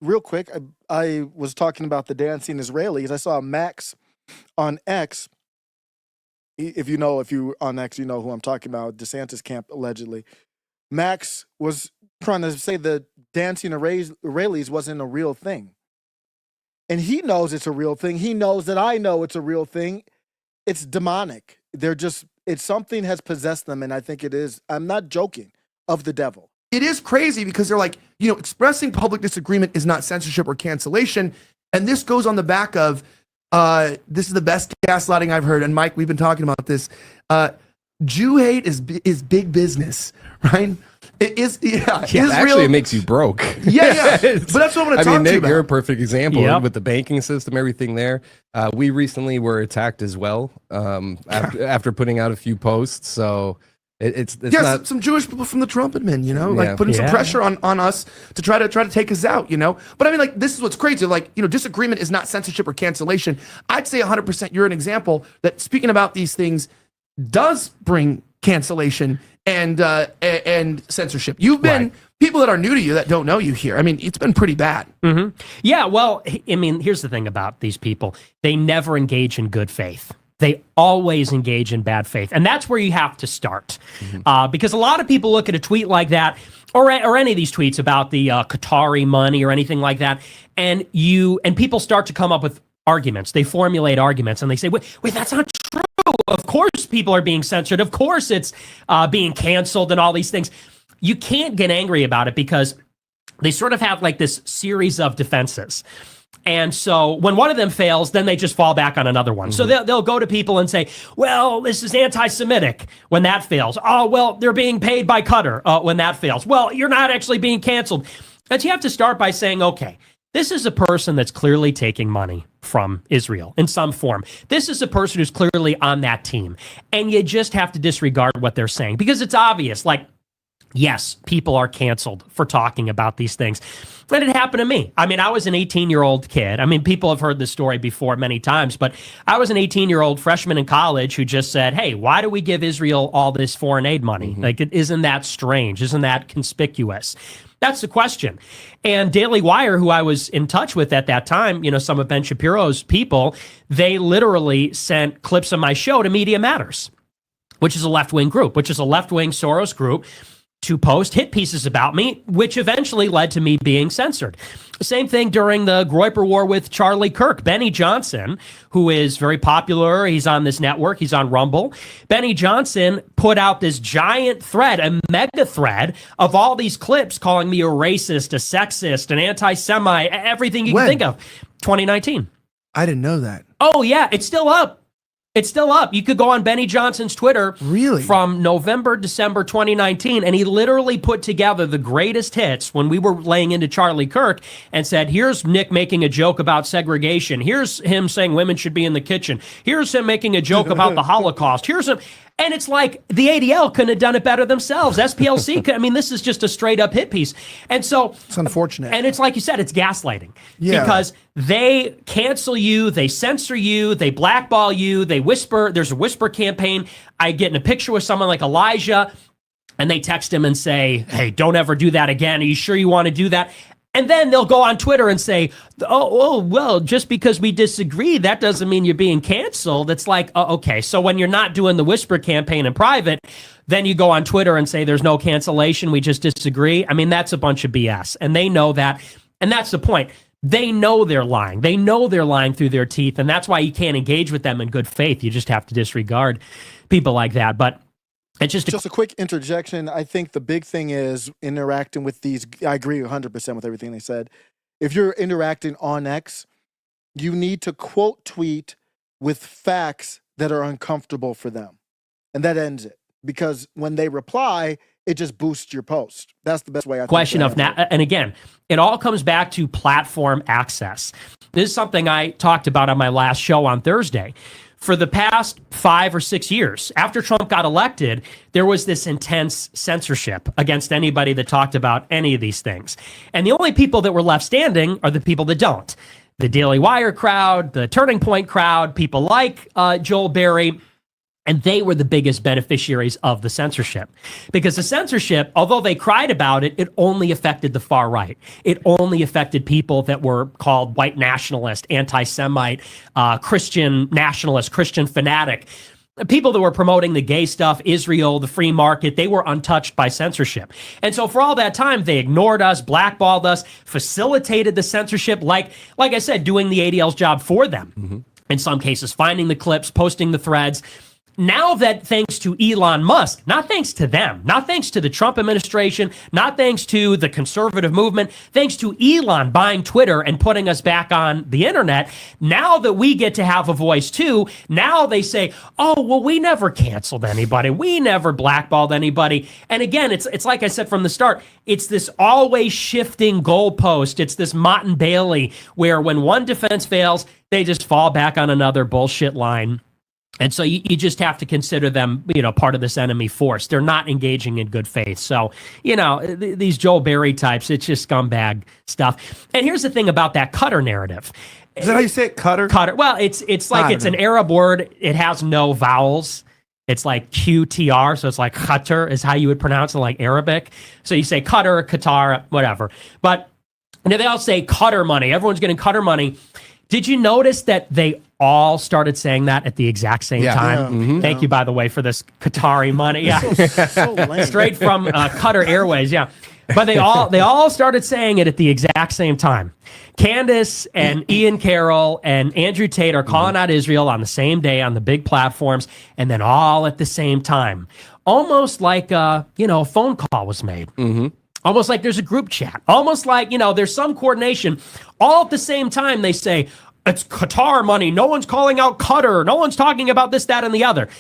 Real quick, I was talking about the dancing Israelis. I saw Max on X. If you're on X, you know who I'm talking about. DeSantis camp, allegedly. Max was trying to say the dancing Israelis wasn't a real thing. And he knows it's a real thing. He knows that I know it's a real thing. It's demonic. It's something has possessed them, and I think it is, I'm not joking, of the devil. It is crazy because they're like, expressing public disagreement is not censorship or cancellation. And this goes on the back of, this is the best gaslighting I've heard. And Mike, we've been talking about this. Jew hate is big business, right? It is, Israel, actually, it makes you broke. Yeah. But that's what I want to talk to you Nick, about. you're a perfect example with the banking system, everything there. We recently were attacked as well after putting out a few posts. So it's not some Jewish people from the Trump admin, putting some pressure on us to try to take us out, But I mean, this is what's crazy. Disagreement is not censorship or cancellation. I'd say 100% you're an example that speaking about these things does bring cancellation and censorship. You've been people that are new to you that don't know you here. I mean, it's been pretty bad. Yeah, well, I mean, here's the thing about these people. They never engage in good faith. They always engage in bad faith. And that's where you have to start. Because a lot of people look at a tweet like that, or any of these tweets about the Qatari money or anything like that, and people start to come up with arguments. They formulate arguments, and they say, wait, that's not true. Of course people are being censored. Of course it's being canceled and all these things. You can't get angry about it because they sort of have like this series of defenses. And so when one of them fails, then they just fall back on another one. So they'll go to people and say, well, this is anti-Semitic when that fails. Oh, well, they're being paid by Qatar when that fails. Well, you're not actually being canceled. But you have to start by saying, okay, This is a person that's clearly taking money from Israel in some form. This is a person who's clearly on that team. And you just have to disregard what they're saying because it's obvious. Like, yes, people are canceled for talking about these things. And it happened to me. I mean, I was an 18-year-old kid. I mean, people have heard this story before many times, but I was an 18-year-old freshman in college who just said, hey, why do we give Israel all this foreign aid money? Like, isn't that strange? Isn't that conspicuous? That's the question. And Daily Wire, who I was in touch with at that time, you know, some of Ben Shapiro's people, they literally sent clips of my show to Media Matters, which is a left-wing group, which is a left-wing Soros group, to post hit pieces about me, which eventually led to me being censored. Same thing during the Groyper War with Charlie Kirk. Benny Johnson, who is very popular, he's on this network, he's on Rumble. Benny Johnson put out this giant thread, a mega thread of all these clips calling me a racist, a sexist, an anti-Semite, everything you can think of. 2019. I didn't know that. Oh, yeah, it's still up. It's still up. You could go on Benny Johnson's Twitter from November, December 2019, and he literally put together the greatest hits when we were laying into Charlie Kirk and said, here's Nick making a joke about segregation. Here's him saying women should be in the kitchen. Here's him making a joke about the Holocaust. Here's him. And it's like the ADL couldn't have done it better themselves. SPLC could. I mean, this is just a straight up hit piece. And so it's unfortunate. And it's like you said, it's gaslighting. Yeah. Because they cancel you, they censor you, they blackball you, they whisper. There's a whisper campaign. I get in a picture with someone like Elijah and they text him and say, hey, don't ever do that again. Are you sure you want to do that? And then they'll go on Twitter and say, well, just because we disagree, that doesn't mean you're being canceled. It's like, okay, so when you're not doing the whisper campaign in private, then you go on Twitter and say there's no cancellation, we just disagree. I mean, that's a bunch of BS. And they know that. And that's the point. They know they're lying. They know they're lying through their teeth. And that's why you can't engage with them in good faith. You just have to disregard people like that. But it's just a quick interjection. I think the big thing is interacting with these. I agree 100% with everything they said. If you're interacting on X, you need to quote tweet with facts that are uncomfortable for them. And that ends it. Because when they reply, it just boosts your post. That's the best way I think. Question of now. And again, it all comes back to platform access. This is something I talked about on my last show on Thursday. For the past 5 or 6 years, after Trump got elected, there was this intense censorship against anybody that talked about any of these things. And the only people that were left standing are the people that don't. The Daily Wire crowd, the Turning Point crowd, people like Joel Berry. And they were the biggest beneficiaries of the censorship. Because the censorship, although they cried about it, it only affected the far right. It only affected people that were called white nationalist, anti-Semite, Christian nationalist, Christian fanatic. People that were promoting the gay stuff, Israel, the free market, they were untouched by censorship. And so for all that time, they ignored us, blackballed us, facilitated the censorship, like I said, doing the ADL's job for them. In some cases, finding the clips, posting the threads. Now that thanks to Elon Musk, not thanks to them, not thanks to the Trump administration, not thanks to the conservative movement, thanks to Elon buying Twitter and putting us back on the internet, now that we get to have a voice too, now they say, oh, well, we never canceled anybody. We never blackballed anybody. And again, it's like I said from the start, it's this always shifting goalpost. It's this Mott and Bailey where when one defense fails, they just fall back on another bullshit line. And so you just have to consider them, part of this enemy force. They're not engaging in good faith. So, these Joel Berry types, it's just scumbag stuff. And here's the thing about that Qatar narrative. Is that how you say it? Qatar? Qatar. Well, it's like it's an Arab word. It has no vowels. It's like QTR. So it's like Qatar is how you would pronounce it, like Arabic. So you say Qatar, Qatar, whatever. But they all say Qatar money. Everyone's getting Qatar money. Did you notice that they all started saying that at the exact same time? Yeah. Thank you, by the way, for this Qatari money. Yeah, So lame. straight from Qatar Airways. Yeah, but they all started saying it at the exact same time. Candace and Ian Carroll and Andrew Tate are calling out Israel on the same day on the big platforms, and then all at the same time, almost like a phone call was made. Almost like there's a group chat. Almost like, there's some coordination. All at the same time, they say, it's Qatar money. No one's calling out Qatar. No one's talking about this, that, and the other.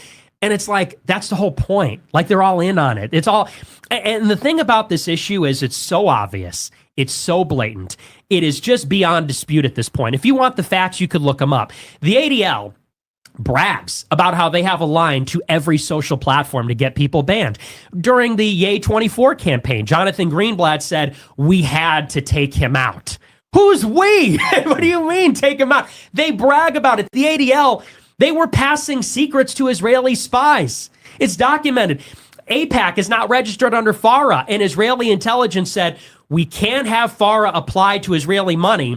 And it's like, that's the whole point. Like, they're all in on it. It's all. And the thing about this issue is it's so obvious. It's so blatant. It is just beyond dispute at this point. If you want the facts, you could look them up. The ADL brags about how they have a line to every social platform to get people banned. During the Yay 24 campaign, Jonathan Greenblatt said, we had to take him out. Who's we? What do you mean take him out? They brag about it. The ADL, they were passing secrets to Israeli spies. It's documented. AIPAC is not registered under FARA, and Israeli intelligence said, we can't have FARA applied to Israeli money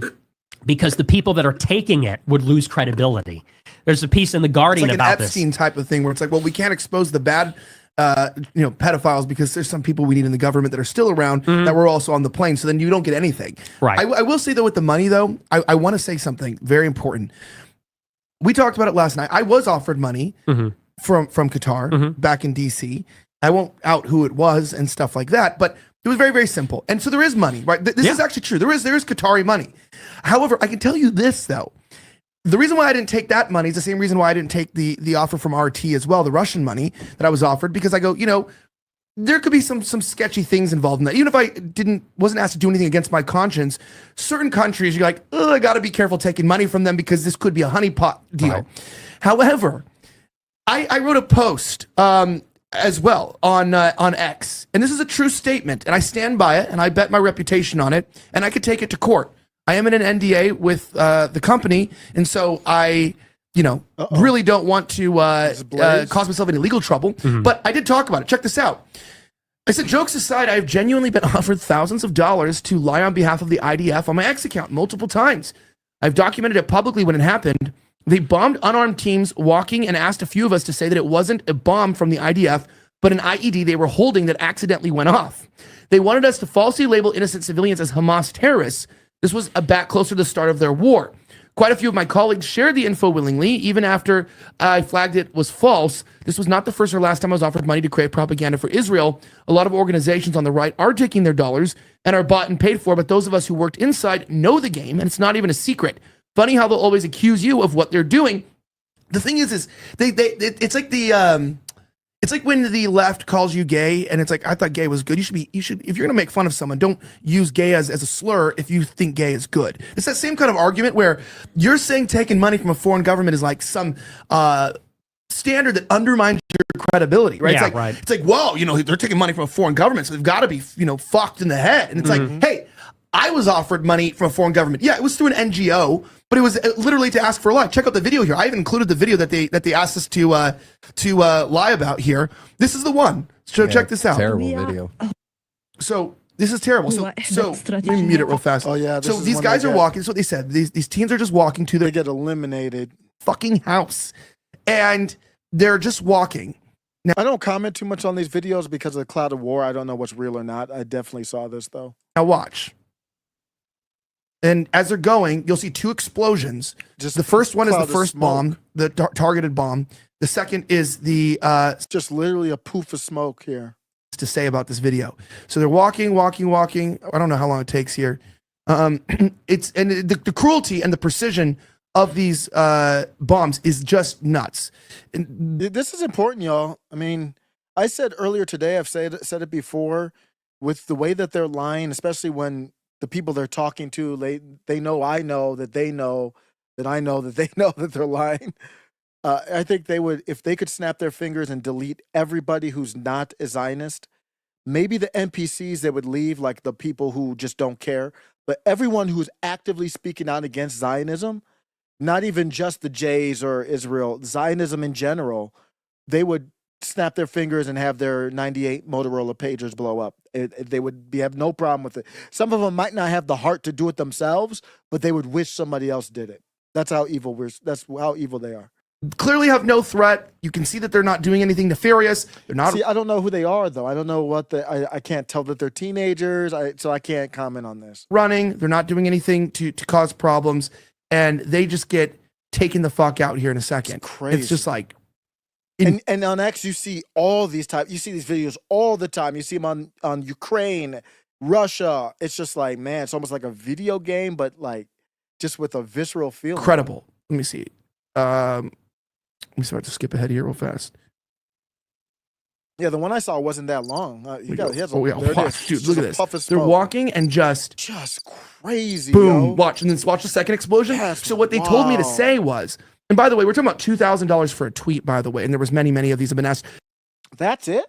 because the people that are taking it would lose credibility. There's a piece in The Guardian it's like about an Epstein type of thing where it's like, well, we can't expose the bad, pedophiles because there's some people we need in the government that are still around that were also on the plane. So then you don't get anything. Right. I will say though, with the money though, I want to say something very important. We talked about it last night. I was offered money from Qatar back in DC. I won't out who it was and stuff like that, but it was very, very simple. And so there is money, right? This is actually true. There is Qatari money. However, I can tell you this though. The reason why I didn't take that money is the same reason why I didn't take the offer from RT as well, the Russian money that I was offered, because I go, there could be some sketchy things involved in that. Even if I wasn't asked to do anything against my conscience, certain countries, you're like, I got to be careful taking money from them because this could be a honeypot deal. Right. However, I wrote a post as well on X, and this is a true statement, and I stand by it, and I bet my reputation on it, and I could take it to court. I am in an NDA with the company, and so I, really don't want to cause myself any legal trouble. But I did talk about it. Check this out. I said, jokes aside, I've genuinely been offered thousands of dollars to lie on behalf of the IDF on my X account multiple times. I've documented it publicly when it happened. They bombed unarmed teams walking and asked a few of us to say that it wasn't a bomb from the IDF, but an IED they were holding that accidentally went off. They wanted us to falsely label innocent civilians as Hamas terrorists. This was back closer to the start of their war. Quite a few of my colleagues shared the info willingly, even after I flagged it was false. This was not the first or last time I was offered money to create propaganda for Israel. A lot of organizations on the right are taking their dollars and are bought and paid for, but those of us who worked inside know the game, and it's not even a secret. Funny how they'll always accuse you of what they're doing. The thing is it's like it's like when the left calls you gay, and it's like, I thought gay was good. You should, if you're gonna make fun of someone, don't use gay as a slur if you think gay is good. It's that same kind of argument where you're saying taking money from a foreign government is like some standard that undermines your credibility, right? Yeah, It's like, well, they're taking money from a foreign government, so they've got to be, fucked in the head. And it's like, hey, I was offered money from a foreign government. Yeah, it was through an NGO, but it was literally to ask for a lie. Check out the video here. I even included the video that they asked us to lie about here. This is the one. So check this out. Terrible video. So this is terrible. So let me mute it real fast. Oh yeah. So these guys are walking. That's what they said. These teens are just walking to They their get eliminated. fucking house, and they're just walking. I don't comment too much on these videos because of the cloud of war. I don't know what's real or not. I definitely saw this though. Now watch. And as they're going, you'll see two explosions. Just the first one is the cloud of first smoke. bomb, the targeted bomb. The second is the It's just literally a poof of smoke here. to say about this video. So they're walking. I don't know how long it takes here. It's the cruelty and the precision of these bombs is just nuts. And This is important, y'all. I mean, I said earlier today, I've said it before, with the way that they're lying, especially when the people they're talking to, they know I know that they know that I know that they know that they're lying. I think they would, if they could snap their fingers and delete everybody who's not a Zionist, maybe the NPCs they would leave, like the people who just don't care, but everyone who's actively speaking out against Zionism, not even just the Jays or Israel, Zionism in general, they would snap their fingers and have their 98 Motorola pagers blow up. They would have no problem with it. Some of them might not have the heart to do it themselves, but they would wish somebody else did it. That's how evil that's how evil they are. clearly have no threat. You can see that they're not doing anything nefarious. They're not. See, I don't know who they are though. I don't know what I can't tell that they're teenagers. So I can't comment on this. running. They're not doing anything to cause problems, and they just get taken the fuck out here in a second. It's crazy. It's just like. And on X, you see all these you see these videos all the time. You see them on Ukraine, Russia. It's just like, man, it's almost like a video game, but like just with a visceral feeling. Incredible. Let me see. Let me start to skip ahead here real fast. Yeah, the one I saw wasn't that long. He has Oh yeah, there it watch, is. dude, look at Just a puff this. of They're smoke. walking and just crazy. boom, Yo. watch, and then watch the second explosion. That's So what they told me to wild. say was, and by the way, we're talking about $2,000 for a tweet, by the way, and there was many of these have been asked. That's it?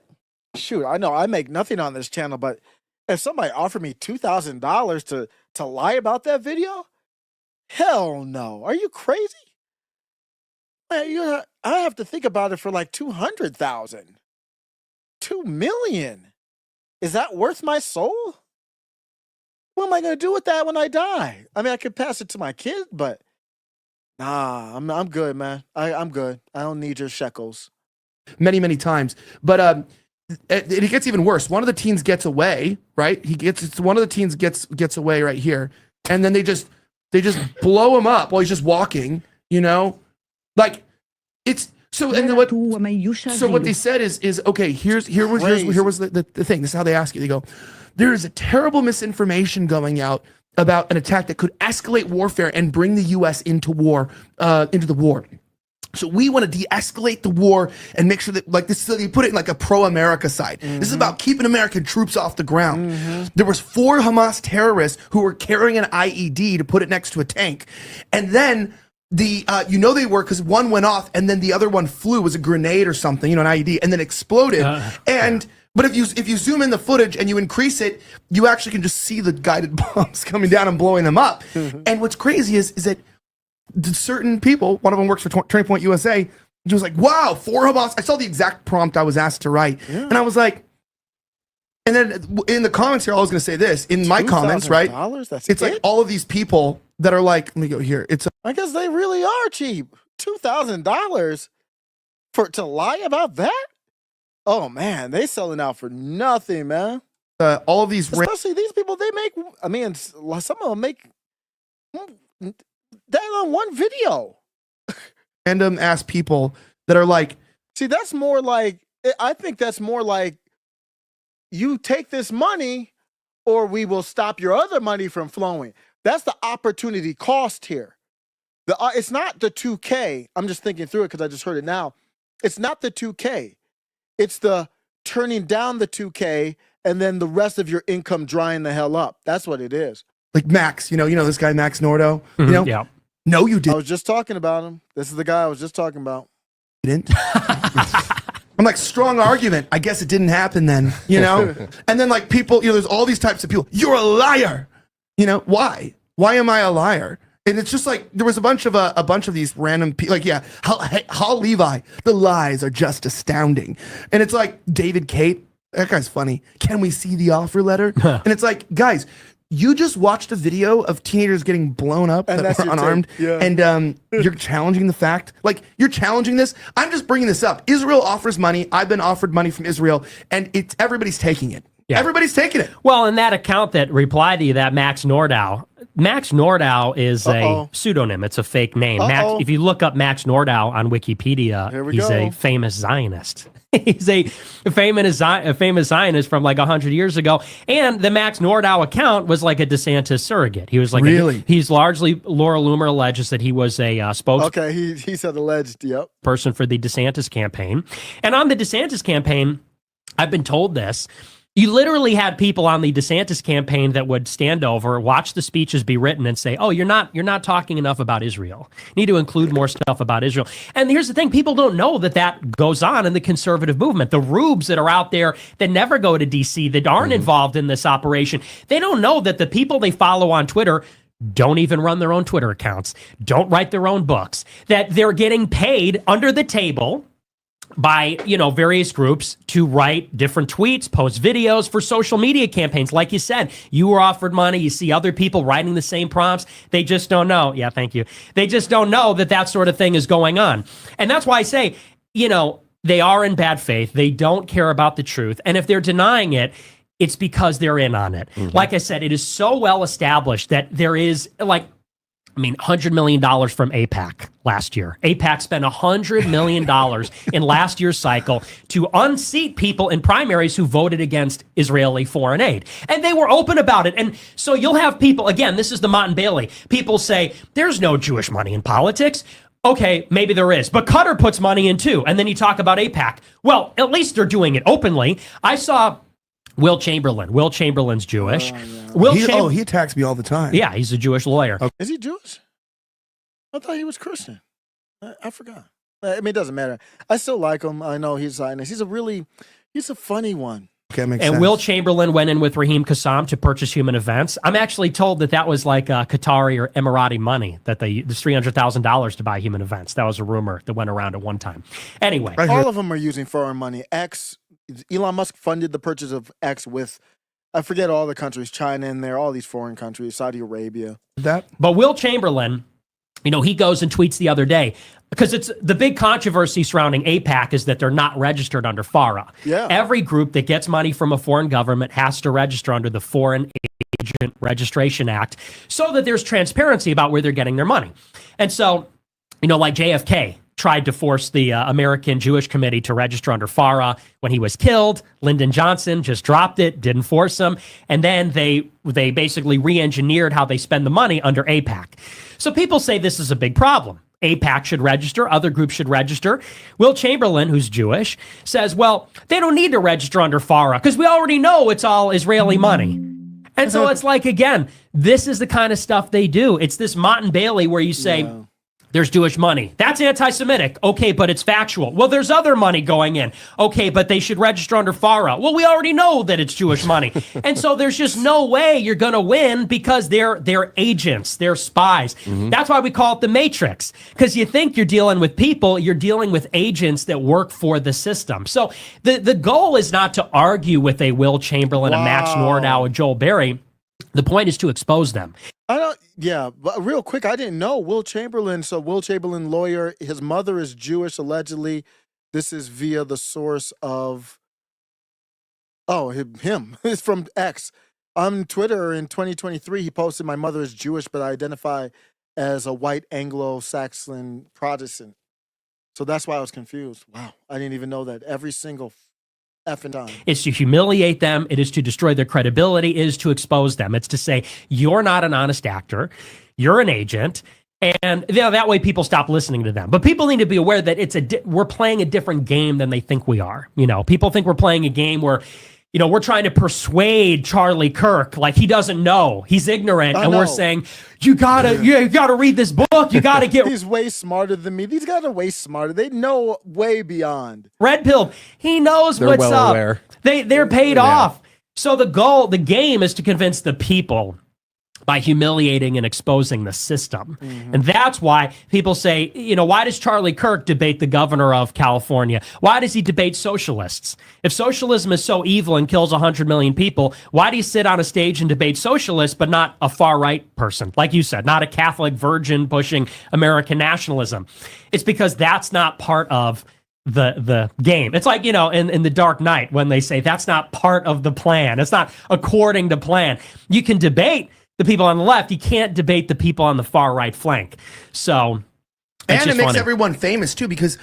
Shoot, I know I make nothing on this channel, but if somebody offered me $2,000 to lie about that video, hell no. Are you crazy? Man, I have to think about it for like 200,000. 2 million. Is that worth my soul? What am I gonna do with that when I die? I mean, I could pass it to my kid, but nah, I'm good, man. I'm good. I don't need your shekels. Many times, but it gets even worse. One of the teens gets away, right? One of the teens gets away right here, and then they just blow him up while he's just walking. You know, like it's so. And then what they said is okay. Here was the thing. This is how they ask you. They go, there is a terrible misinformation going out about an attack that could escalate warfare and bring the U.S. into the war. So we want to de-escalate the war and make sure that, like this, so you put it in like a pro-America side. This is about keeping American troops off the ground. There was 4 Hamas terrorists who were carrying an IED to put it next to a tank, and then they were because one went off and then the other one flew, was a grenade or something, an IED, and then exploded. But if you zoom in the footage and you increase it, you actually can just see the guided bombs coming down and blowing them up. And what's crazy is that certain people, one of them works for Turning Point USA, she was like, wow, 4 Hamas. I saw the exact prompt I was asked to write. And I was like, and then in the comments here, I was going to say this. In my comments, right? It's like all of these people that are like, let me go here. I guess they really are cheap. $2,000 to lie about that? Oh man, they selling out for nothing, man. All of these, especially these people, they make. I mean, some of them make that on one video. Random ass people that are like, see, that's more like. I think that's more like, you take this money, or we will stop your other money from flowing. That's the opportunity cost here. It's not the 2K. I'm just thinking through it because I just heard it now. It's not the 2K. It's the turning down the 2K and then the rest of your income drying the hell up. That's what it is. Like Max, you know this guy Max Nordo. Yeah. No, you didn't. I was just talking about him. This is the guy I was just talking about. Didn't. I'm like, strong argument. I guess it didn't happen then. And then like people, there's all these types of people. You're a liar. Why? Why am I a liar? And it's just like there was a bunch of these random people. Like, yeah, Hal Levi. The lies are just astounding. And it's like David Kate. That guy's funny. Can we see the offer letter? And it's like, guys, you just watched a video of teenagers getting blown up and that were unarmed, and you're challenging the fact. Like, you're challenging this. I'm just bringing this up. Israel offers money. I've been offered money from Israel, and everybody's taking it. Yeah. Everybody's taking it. Well, in that account that replied to you, that Max Nordau is a pseudonym. It's a fake name. Max, if you look up Max Nordau on Wikipedia, he's a famous Zionist. He's a famous Zionist from like 100 years ago. And the Max Nordau account was like a DeSantis surrogate. He was like, he's largely, Laura Loomer alleges that he was a spokesperson. Okay, he said alleged, yep. Person for the DeSantis campaign. And on the DeSantis campaign, I've been told this. You literally had people on the DeSantis campaign that would stand over, watch the speeches be written, and say, "Oh, you're not talking enough about Israel. You need to include more stuff about Israel." And here's the thing: people don't know that goes on in the conservative movement. The rubes that are out there that never go to DC, that aren't involved in this operation, they don't know that the people they follow on Twitter don't even run their own Twitter accounts, don't write their own books, that they're getting paid under the table by various groups to write different tweets, post videos for social media campaigns. Like you said, you were offered money. You see other people writing the same prompts. They just don't know. Yeah, thank you. They just don't know that sort of thing is going on. And that's why I say, they are in bad faith. They don't care about the truth. And if they're denying it, it's because they're in on it. Mm-hmm. Like I said, it is so well established that there is $100 million from AIPAC last year. AIPAC spent $100 million in last year's cycle to unseat people in primaries who voted against Israeli foreign aid. And they were open about it. And so you'll have people, again, this is the Mott and Bailey. People say, there's no Jewish money in politics. Okay, maybe there is. But Qatar puts money in too. And then you talk about AIPAC. Well, at least they're doing it openly. I saw Will Chamberlain. Will Chamberlain's Jewish. He attacks me all the time. Yeah, he's a Jewish lawyer. Okay. Is he Jewish? I thought he was Christian. I forgot. I mean, it doesn't matter. I still like him. I know he's Zionist. He's a funny one. Okay, makes and sense. Will Chamberlain went in with Raheem Kassam to purchase human events. I'm actually told that was like Qatari or Emirati money, that there's $300,000 to buy human events. That was a rumor that went around at one time. Anyway. All of them are using foreign money. Elon Musk funded the purchase of X with, I forget all the countries, China in there, all these foreign countries, Saudi Arabia. But Will Chamberlain, he goes and tweets the other day, because it's the big controversy surrounding AIPAC is that they're not registered under FARA. Yeah. Every group that gets money from a foreign government has to register under the Foreign Agent Registration Act so that there's transparency about where they're getting their money. And so, like JFK tried to force the American Jewish Committee to register under FARA when he was killed. Lyndon Johnson just dropped it, didn't force them. And then they basically re-engineered how they spend the money under AIPAC. So people say this is a big problem. AIPAC should register. Other groups should register. Will Chamberlain, who's Jewish, says, well, they don't need to register under FARA because we already know it's all Israeli money. And so it's like, again, this is the kind of stuff they do. It's this Mott and Bailey where you say, there's Jewish money. That's anti-Semitic. Okay, but it's factual. Well, there's other money going in. Okay, but they should register under FARA. Well, we already know that it's Jewish money. And so there's just no way you're going to win because they're agents, they're spies. Mm-hmm. That's why we call it the Matrix, because you think you're dealing with people, you're dealing with agents that work for the system. So the goal is not to argue with a Will Chamberlain, a Max Nordau, a Joel Berry. The point is to expose them. But real quick, I didn't know Will Chamberlain. So Will Chamberlain, lawyer, his mother is Jewish, allegedly. This is via the source of, him. It's from X. On Twitter in 2023, he posted, my mother is Jewish, but I identify as a white Anglo-Saxon Protestant. So that's why I was confused. Wow, I didn't even know that. Every single effing time. It's to humiliate them. It is to destroy their credibility. It is to expose them. It's to say, you're not an honest actor. You're an agent. And that way people stop listening to them. But people need to be aware that we're playing a different game than they think we are. People think we're playing a game where, we're trying to persuade Charlie Kirk like he doesn't know. He's ignorant. And we're saying, you gotta read this book. You gotta get. He's way smarter than me. These guys are way smarter. They know way beyond. Red Pill. He knows They're what's well up. Aware. They're paid off. So the game is to convince the people by humiliating and exposing the system. Mm-hmm. And that's why people say, why does Charlie Kirk debate the governor of California? Why does he debate socialists? If socialism is so evil and kills 100 million people, why do you sit on a stage and debate socialists, but not a far-right person? Like you said, not a Catholic virgin pushing American nationalism. It's because that's not part of the game. It's like, in The Dark Knight when they say that's not part of the plan. It's not according to plan. You can debate the people on the left. You can't debate the people on the far right flank. So, and it makes everyone famous too, because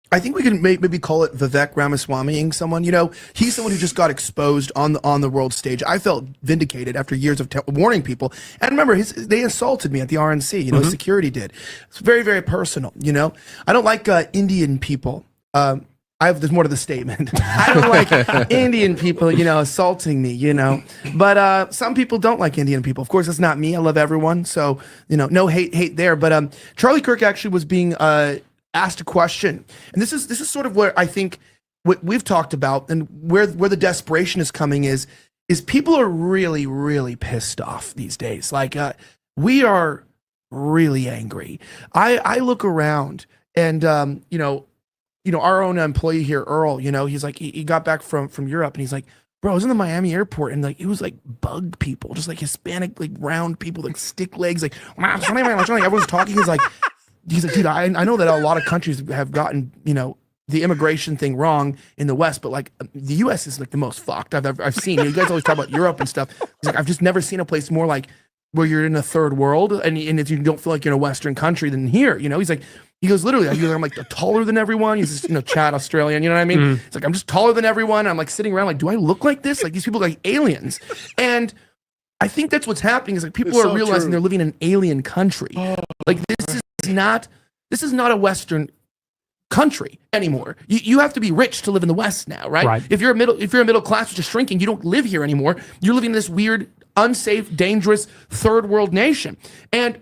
I think we can maybe call it Vivek Ramaswamy-ing someone. He's someone who just got exposed on the world stage. I felt vindicated after years of warning people. And remember, they insulted me at the RNC. Security did. It's very, very personal. I don't like Indian people. There's more to the statement. I don't like Indian people, assaulting me, But some people don't like Indian people. Of course, it's not me. I love everyone. So, no hate there. But Charlie Kirk actually was being asked a question. And this is sort of where I think what we've talked about and where the desperation is coming is people are really, really pissed off these days. Like, we are really angry. I look around and, our own employee here, Earl, he's like, he got back from Europe and he's like, bro, I was in the Miami airport and like, it was like bug people, just like Hispanic, like round people, like stick legs, like everyone's talking. He's like, dude, I know that a lot of countries have gotten, the immigration thing wrong in the West, but like the US is like the most fucked I've seen. You guys always talk about Europe and stuff. He's like, I've just never seen a place more like where you're in a third world and if you don't feel like you're in a Western country than here, he's like, he goes, literally, I'm like taller than everyone. He's just, Chad Australian, you know what I mean? It's like, I'm just taller than everyone. I'm like sitting around like, do I look like this? Like these people are like aliens. And I think that's what's happening is like people are realizing they're living in an alien country. Like this is not This is not a Western country anymore. You have to be rich to live in the West now, right? Right. If you're a middle class which is shrinking, you don't live here anymore. You're living in this weird, unsafe, dangerous third world nation. And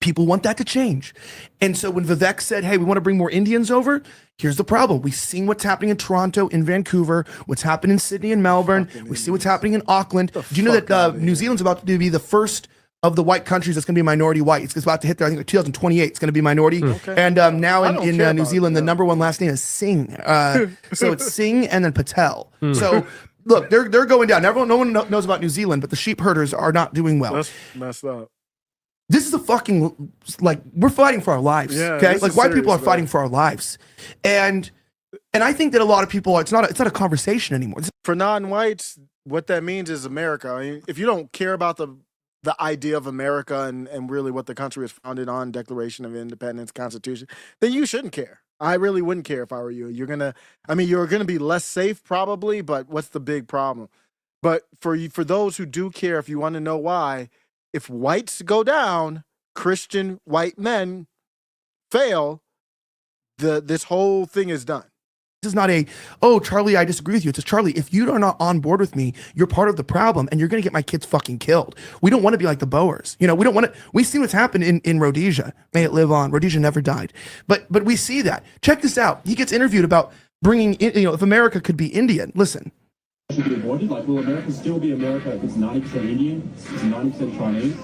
people want that to change. And so when Vivek said, hey, we want to bring more Indians over, here's the problem. We've seen what's happening in Toronto, in Vancouver, what's happening in Sydney and Melbourne. We see what's happening in Auckland. Do you know that New Zealand's about to be the first of the white countries that's going to be minority white? It's about to hit there, I think, 2028. It's going to be minority. Okay. And now in New Zealand, the that. number one last name is Singh. So it's Singh and then Patel. So look, they're going down. No one knows about New Zealand, but the sheep herders are not doing well. That's messed up. This is a fucking, like, we're fighting for our lives. Yeah, okay, this like is white serious, people are man. fighting for our lives, and I think that a lot of people, it's not a conversation anymore. For non-whites, what that means is America. I mean, if you don't care about the idea of America and really what the country was founded on, Declaration of Independence, Constitution, then you shouldn't care. I really wouldn't care if I were you. You're gonna be less safe probably, but what's the big problem? But for those who do care, if you want to know why, if whites go down, Christian white men fail, this whole thing is done. This is not oh, Charlie, I disagree with you. It's just, Charlie, if you are not on board with me, you're part of the problem and you're going to get my kids fucking killed. We don't want to be like the Boers. We don't want to, we see what's happened in Rhodesia. May it live on. Rhodesia never died. But we see that. Check this out. He gets interviewed about bringing in, if America could be Indian. Listen. Should be avoided? Like, will America still be America if it's 90% Indian, it's 90% Chinese?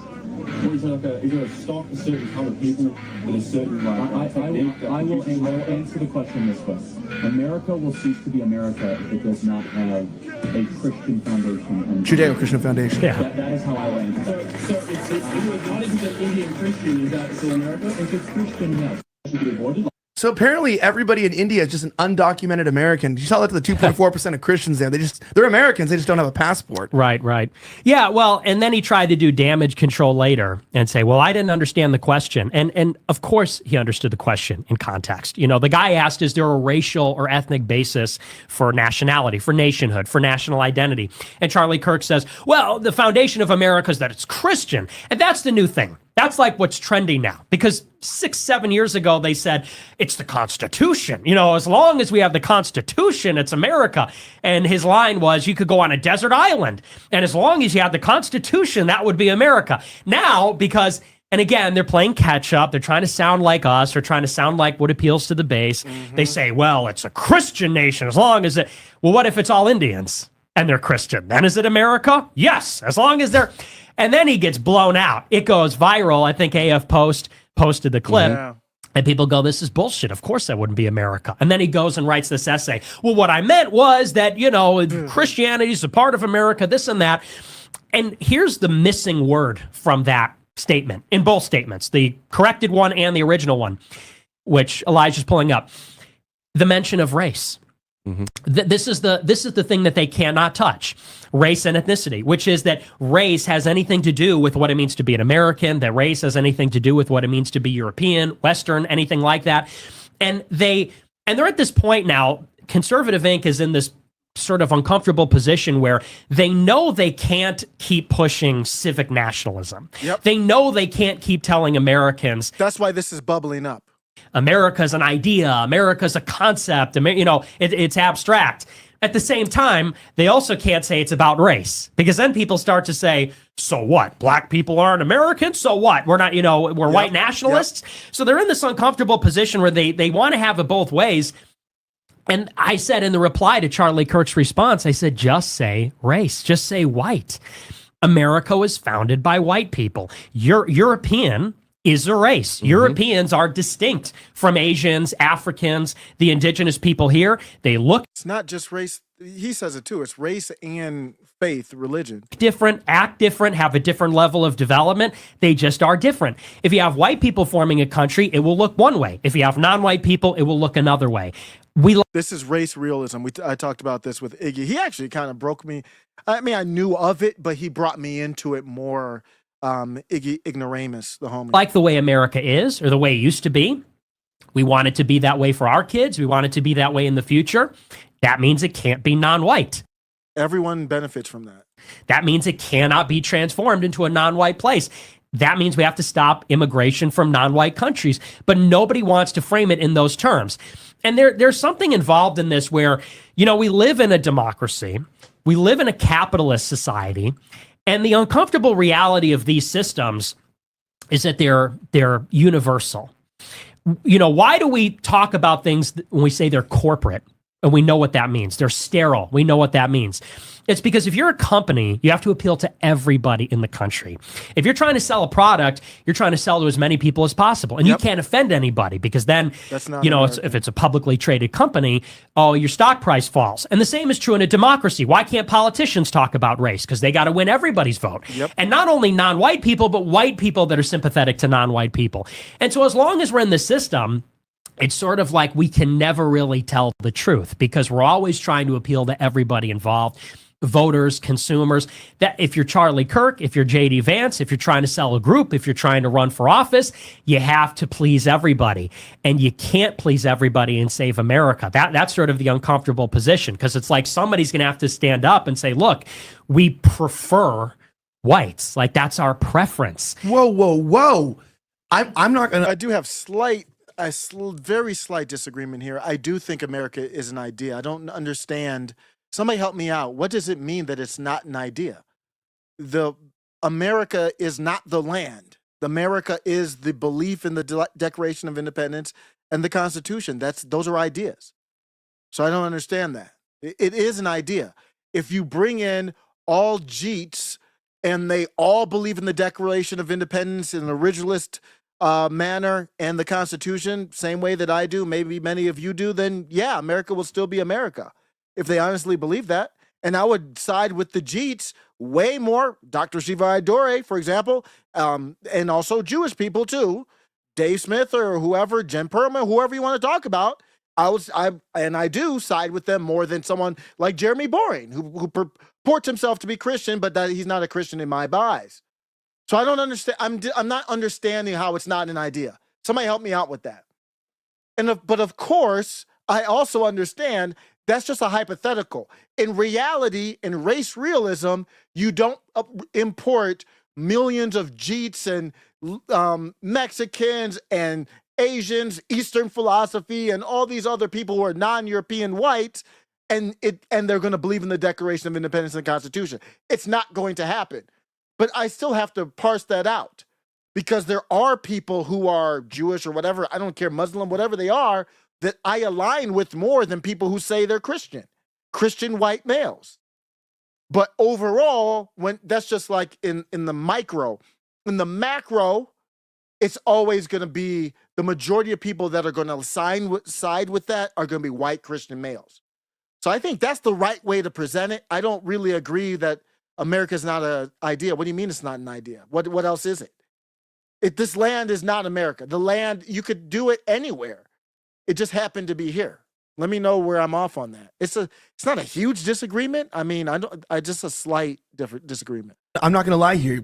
Or is there a stock, a certain kind of people with a certain I will answer the question this way. America will cease to be America if it does not have a Christian foundation. Judeo-Christian foundation. Yeah. That is how I will answer. So if it's 90% Indian Christian, is that still America? If it's Christian, yes. Should be avoided. So apparently everybody in India is just an undocumented American. You saw that to the 2.4% of Christians there. They're Americans. They just don't have a passport. Right. Yeah, well, and then he tried to do damage control later and say, well, I didn't understand the question. And of course he understood the question in context. The guy asked, is there a racial or ethnic basis for nationality, for nationhood, for national identity? And Charlie Kirk says, well, the foundation of America is that it's Christian. And that's the new thing. That's like what's trending now, because 6-7 years ago, they said it's the Constitution. As long as we have the Constitution, it's America. And his line was, you could go on a desert island, and as long as you had the Constitution, that would be America. Now, because, and again, they're playing catch up. They're trying to sound like us, or trying to sound like what appeals to the base. They say, well, it's a Christian nation, as long as well, what if it's all Indians and they're Christian? Then is it America? Yes, as long as they're... And then he gets blown out. It goes viral. I think AF Post posted the clip. Yeah. And people go, this is bullshit. Of course that wouldn't be America. And then he goes and writes this essay. Well, what I meant was that, Christianity is a part of America, this and that. And here's the missing word from that statement, in both statements, the corrected one and the original one, which Elijah's pulling up. The mention of race. This is the thing that they cannot touch, race and ethnicity, which is that race has anything to do with what it means to be an American, that race has anything to do with what it means to be European, Western, anything like that. And they're at this point now, Conservative Inc. is in this sort of uncomfortable position where they know they can't keep pushing civic nationalism. Yep. They know they can't keep telling Americans, That's why this is bubbling up. America's an idea, America's a concept, it's abstract. At the same time, they also can't say it's about race, because then people start to say, so what? Black people aren't Americans? So what? We're not, we're white nationalists? So they're in this uncomfortable position where they want to have it both ways. And I said in the reply to Charlie Kirk's response, I said, just say race, just say white. America was founded by white people. European is a race. Europeans are distinct from Asians, Africans, the indigenous people here. They look It's not just race. He says it too. It's race and faith, religion. different, act different, have a different level of development. They just are different. If you have white people forming a country, it will look one way. If you have non-white people, it will look another way. This is race realism. I talked about this with Iggy. He actually kind of broke me. I mean, I knew of it, but he brought me into it more. Iggy Ignoramus, the homie. like the way America is, or the way it used to be. We want it to be that way for our kids. We want it to be that way in the future. That means it can't be non-white. Everyone benefits from that. That means it cannot be transformed into a non-white place. that means we have to stop immigration from non-white countries. But nobody wants to frame it in those terms. And there's something involved in this where, we live in a democracy. We live in a capitalist society. And the uncomfortable reality of these systems is that they're universal. Why do we talk about things when we say they're corporate? And we know what that means. They're sterile. We know what that means. It's because if you're a company, you have to appeal to everybody in the country. If you're trying to sell a product, you're trying to sell to as many people as possible. And you can't offend anybody because then, That's not if it's a publicly traded company, your stock price falls. And the same is true in a democracy. Why can't politicians talk about race? Because they got to win everybody's vote. And not only non-white people, but white people that are sympathetic to non-white people. And so as long as we're in this system, it's sort of like we can never really tell the truth because we're always trying to appeal to everybody involved. Voters, consumers, that if you're Charlie Kirk, if you're JD Vance, if you're trying to sell a group, if you're trying to run for office, you have to please everybody. And you can't please everybody and save America. That's sort of the uncomfortable position because it's like somebody's going to have to stand up and say, look, we prefer whites. Like that's our preference. Whoa. I'm not going to. I do have very slight disagreement here. I do think America is an idea. I don't understand. Somebody help me out. What does it mean that it's not an idea? America is not the land. America is the belief in the Declaration of Independence and the Constitution. Those are ideas. So I don't understand that. It is an idea. If you bring in all Jeets and they all believe in the Declaration of Independence in an originalist manner and the Constitution, same way that I do, maybe many of you do, then yeah, America will still be America. If they honestly believe that. And I would side with the Jeets way more, Dr. Shiva Dore, for example, and also Jewish people too, Dave Smith or whoever, Jen Perlman, whoever you want to talk about, I do side with them more than someone like Jeremy Boring, who purports himself to be Christian, but that he's not a Christian in my eyes. So I don't understand. I'm not understanding how it's not an idea. Somebody help me out with that. But of course, I also understand that's just a hypothetical. In reality, in race realism, you don't import millions of Jeets and Mexicans and Asians, Eastern philosophy, and all these other people who are non-European whites, and they're going to believe in the Declaration of Independence and the Constitution. It's not going to happen. But I still have to parse that out because there are people who are Jewish or whatever, I don't care, Muslim, whatever they are, that I align with more than people who say they're Christian white males. But overall, when that's just like in the micro. In the macro, it's always going to be the majority of people that are going to side with that are going to be white Christian males. So I think that's the right way to present it. I don't really agree that America's not an idea. What do you mean it's not an idea? What else is it? This land is not America. The land, you could do it anywhere. It just happened to be here. Let me know where I'm off on that. It's not a huge disagreement. I mean, just a slight different disagreement. I'm not going to lie here.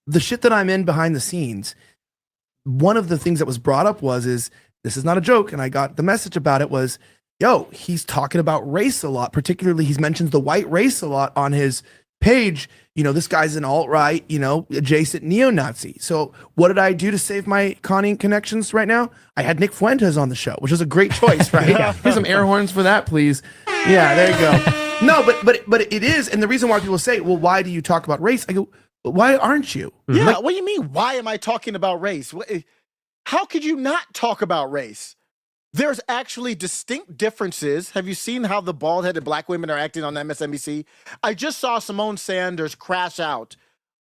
The shit that I'm in behind the scenes, one of the things that was brought up is this is not a joke, and I got the message about it was, he's talking about race a lot. Particularly, he's mentioned the white race a lot on his page. This guy's an alt-right, adjacent neo-Nazi. So what did I do to save my Connie connections right now? I had Nick Fuentes on the show, which was a great choice, right? Here's some air horns for that, please. Yeah, there you go. No, but it is. And the reason why people say, well, why do you talk about race? I go, but why aren't you? Yeah, what do you mean? Why am I talking about race? How could you not talk about race? There's actually distinct differences. Have you seen how the bald-headed black women are acting on MSNBC? I just saw Simone Sanders crash out,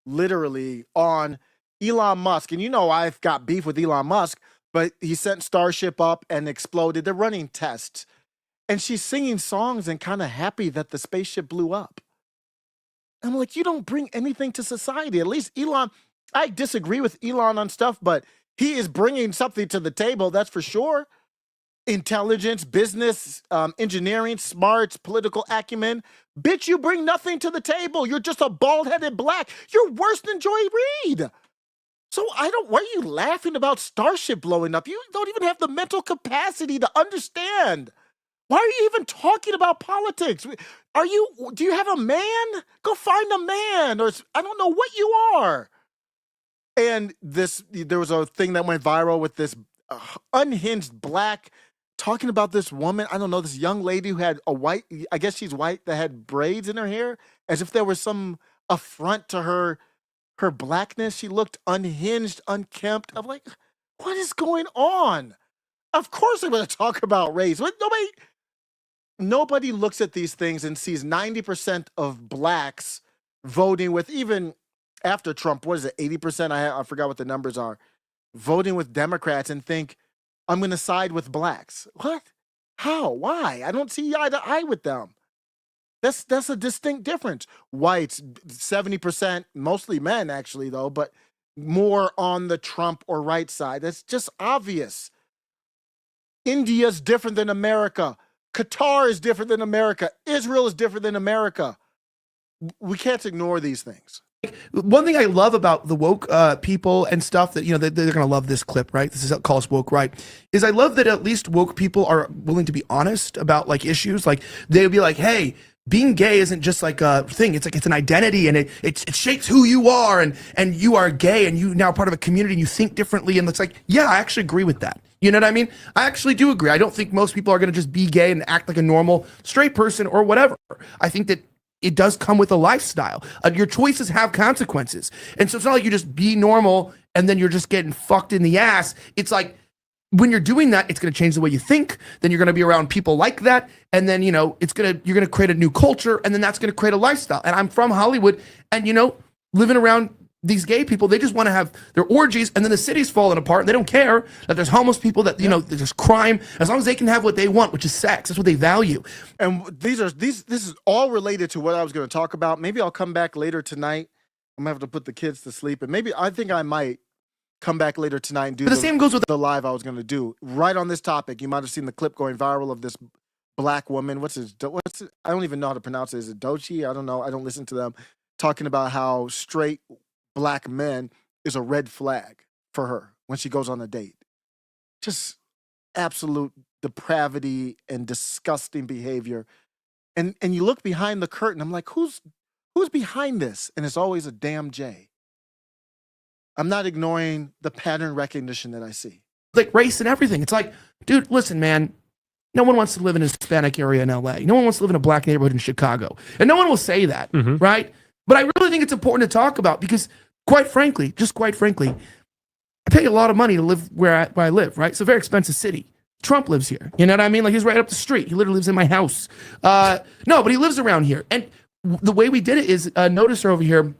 literally, on Elon Musk. And I've got beef with Elon Musk, but he sent Starship up and exploded. They're running tests. And she's singing songs and kind of happy that the spaceship blew up. I'm like, you don't bring anything to society. At least Elon, I disagree with Elon on stuff, but he is bringing something to the table, that's for sure. Intelligence, business, engineering, smarts, political acumen. Bitch, you bring nothing to the table. You're just a bald-headed black. You're worse than Joy Reid. So why are you laughing about Starship blowing up? You don't even have the mental capacity to understand. Why are you even talking about politics? Do you have a man? Go find a man, or I don't know what you are. And there was a thing that went viral with this unhinged black talking about this woman. I don't know, this young lady who had I guess she's white, that had braids in her hair, as if there was some affront to her blackness. She looked unhinged, unkempt. I'm like, what is going on? Of course I'm going to talk about race. But nobody looks at these things and sees 90% of blacks voting with, even after Trump, what is it, 80%? I forgot what the numbers are, voting with Democrats, and think, I'm going to side with blacks. What? How? Why? I don't see eye to eye with them. That's a distinct difference. Whites, 70%, mostly men actually though, but more on the Trump or right side. That's just obvious. India's different than America. Qatar is different than America. Israel is different than America. We can't ignore these things. One thing I love about the woke people and stuff that, they're going to love this clip, right? This is what calls woke right. Is I love that at least woke people are willing to be honest about like issues. Like they'll be like, hey, being gay isn't just like a thing. It's like, it's an identity, and it shapes who you are, and you are gay and you now part of a community and you think differently. And it's like, yeah, I actually agree with that. You know what I mean? I actually do agree. I don't think most people are going to just be gay and act like a normal straight person or whatever. I think that it does come with a lifestyle. Your choices have consequences. And so it's not like you just be normal and then you're just getting fucked in the ass. It's like when you're doing that, it's going to change the way you think. Then you're going to be around people like that. And then, you're going to create a new culture, and then that's going to create a lifestyle. And I'm from Hollywood, and, living around these gay people, they just want to have their orgies, and then the city's falling apart, and they don't care that there's homeless people, that there's crime, as long as they can have what they want, which is sex. That's what they value. And this is all related to what I was going to talk about. Maybe I'll come back later tonight. I'm gonna have to put the kids to sleep, and I think I might come back later tonight and do the same goes with the live I was going to do right on this topic. You might have seen the clip going viral of this black woman. What's it? I don't even know how to pronounce it. Is it Dochi? I don't know. I don't listen to them, talking about how straight black men is a red flag for her when she goes on a date. Just absolute depravity and disgusting behavior. And you look behind the curtain. I'm like, who's behind this? And it's always a damn J. I'm not ignoring the pattern recognition that I see. Like race and everything. It's like, dude, listen, man. No one wants to live in a Hispanic area in LA. No one wants to live in a black neighborhood in Chicago. And no one will say that, right? But I really think it's important to talk about because, quite frankly, I pay a lot of money to live where I live, right? It's a very expensive city. Trump lives here. You know what I mean? Like, he's right up the street. He literally lives in my house. No, but he lives around here. And the way we did it is, noticer over here,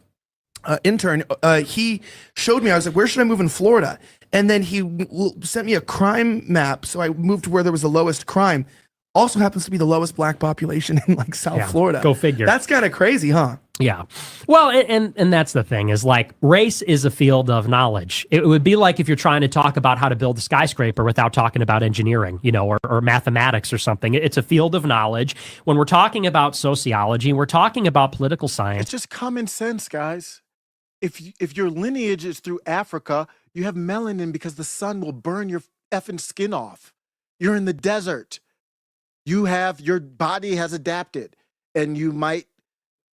intern, he showed me, I was like, where should I move in Florida? And then he sent me a crime map. So I moved to where there was the lowest crime. Also happens to be the lowest black population in like South Florida. Go figure. That's kind of crazy, huh? Yeah. Well, and that's the thing is like race is a field of knowledge. It would be like if you're trying to talk about how to build a skyscraper without talking about engineering, or mathematics or something. It's a field of knowledge. When we're talking about sociology, we're talking about political science. It's just common sense, guys. If your lineage is through Africa, you have melanin because the sun will burn your effing skin off. You're in the desert. Your body has adapted, and you might,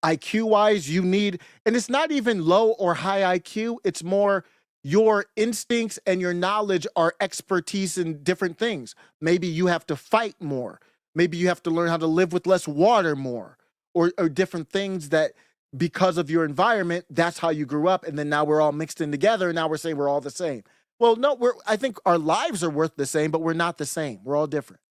IQ-wise, and it's not even low or high IQ. It's more your instincts and your knowledge are expertise in different things. Maybe you have to fight more. Maybe you have to learn how to live with less water more, or different things that, because of your environment, that's how you grew up. And then now we're all mixed in together, and now we're saying we're all the same. Well, no, I think our lives are worth the same, but we're not the same. We're all different.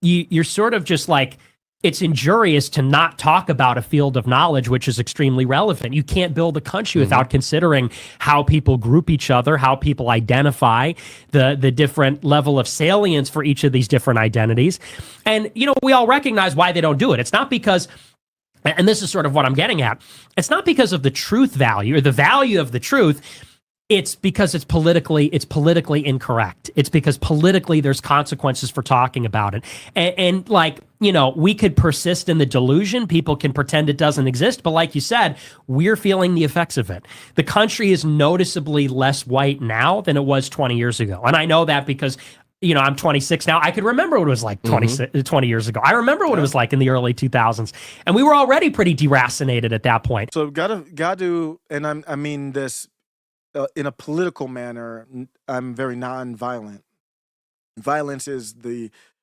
You're sort of just like, it's injurious to not talk about a field of knowledge which is extremely relevant. You can't build a country without considering how people group each other, how people identify, the different level of salience for each of these different identities. And, we all recognize why they don't do it. It's not because, and this is sort of what I'm getting at, it's not because of the truth value or the value of the truth. It's because it's politically incorrect. It's because politically there's consequences for talking about it. And we could persist in the delusion. People can pretend it doesn't exist. But like you said, we're feeling the effects of it. The country is noticeably less white now than it was 20 years ago. And I know that because, I'm 26 now. I could remember what it was like 20 years ago. I remember what it was like in the early 2000s. And we were already pretty deracinated at that point. So gotta, and I mean this in a political manner, I'm very non-violent. Violence is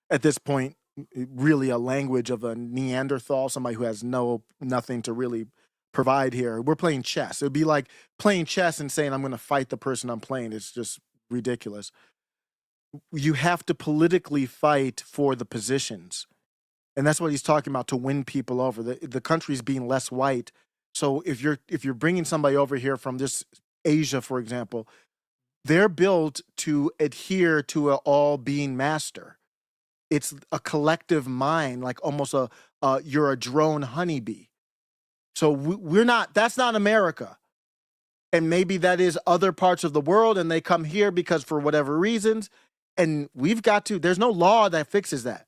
at this point, really a language of a Neanderthal, somebody who has nothing to really provide here. We're playing chess. It would be like playing chess and saying, I'm going to fight the person I'm playing. It's just ridiculous. You have to politically fight for the positions. And that's what he's talking about, to win people over. The country's being less white. So if you're bringing somebody over here from this Asia, for example, they're built to adhere to an all-being master. It's a collective mind, like almost you're a drone honeybee. So we're not. That's not America. And maybe that is other parts of the world, and they come here because for whatever reasons. And we've got to. There's no law that fixes that.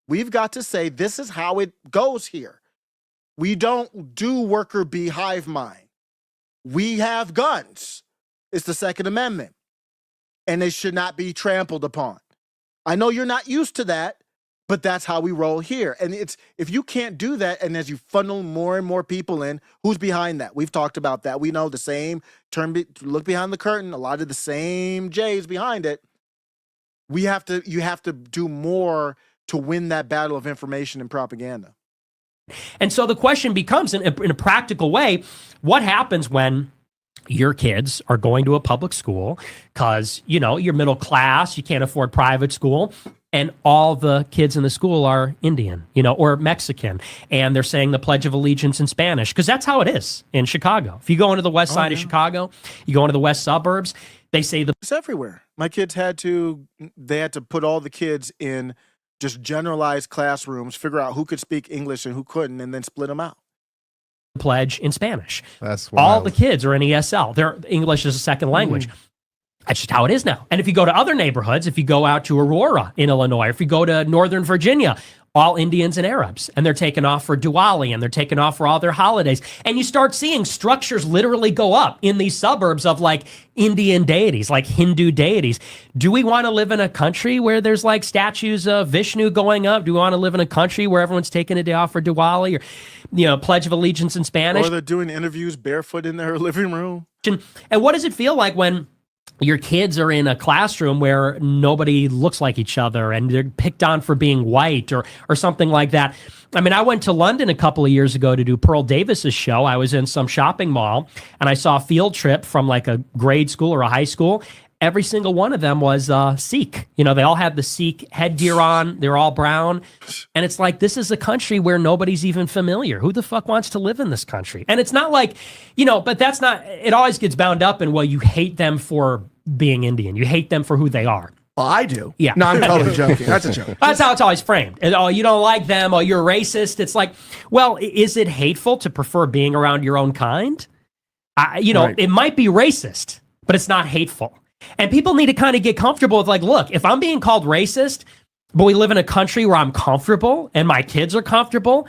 We've got to say this is how it goes here. We don't do worker bee hive mind. We have guns. It's the Second Amendment. And they should not be trampled upon. I know you're not used to that, but that's how we roll here. And if you can't do that, and as you funnel more and more people in, who's behind that? We've talked about that. We know the same term, look behind the curtain, a lot of the same J's behind it. You have to do more to win that battle of information and propaganda. And so the question becomes, in a practical way, what happens when your kids are going to a public school because, you're middle class, you can't afford private school, and all the kids in the school are Indian, or Mexican, and they're saying the Pledge of Allegiance in Spanish, because that's how it is in Chicago. If you go into the west side of Chicago, you go into the west suburbs, they say it's everywhere. My kids had to put all the kids in just generalized classrooms, figure out who could speak English and who couldn't, and then split them out. Pledge in Spanish. That's all wild. the kids are in ESL. Their English is a second language. That's just how it is now. And if you go to other neighborhoods, if you go out to Aurora in Illinois, if you go to Northern Virginia, all Indians and Arabs, and they're taking off for Diwali, and they're taking off for all their holidays. And you start seeing structures literally go up in these suburbs of like Indian deities, like Hindu deities. Do we want to live in a country where there's like statues of Vishnu going up? Do we want to live in a country where everyone's taking a day off for Diwali or, Pledge of Allegiance in Spanish? Or they're doing interviews barefoot in their living room. And what does it feel like when your kids are in a classroom where nobody looks like each other and they're picked on for being white or something like that? I mean, I went to London a couple of years ago to do Pearl Davis's show. I was in some shopping mall and I saw a field trip from like a grade school or a high school. Every single one of them was Sikh. They all had the Sikh headgear on. They're all brown. And it's like, this is a country where nobody's even familiar. Who the fuck wants to live in this country? And it's not like, but that's not, it always gets bound up in, well, you hate them for being Indian. You hate them for who they are. Well, I do. Yeah. No, I'm totally joking. That's a joke. That's how it's always framed. And, oh, you don't like them. Oh, you're racist. It's like, well, is it hateful to prefer being around your own kind? Right. It might be racist, but it's not hateful. And people need to kind of get comfortable with like, look, if I'm being called racist, but we live in a country where I'm comfortable and my kids are comfortable,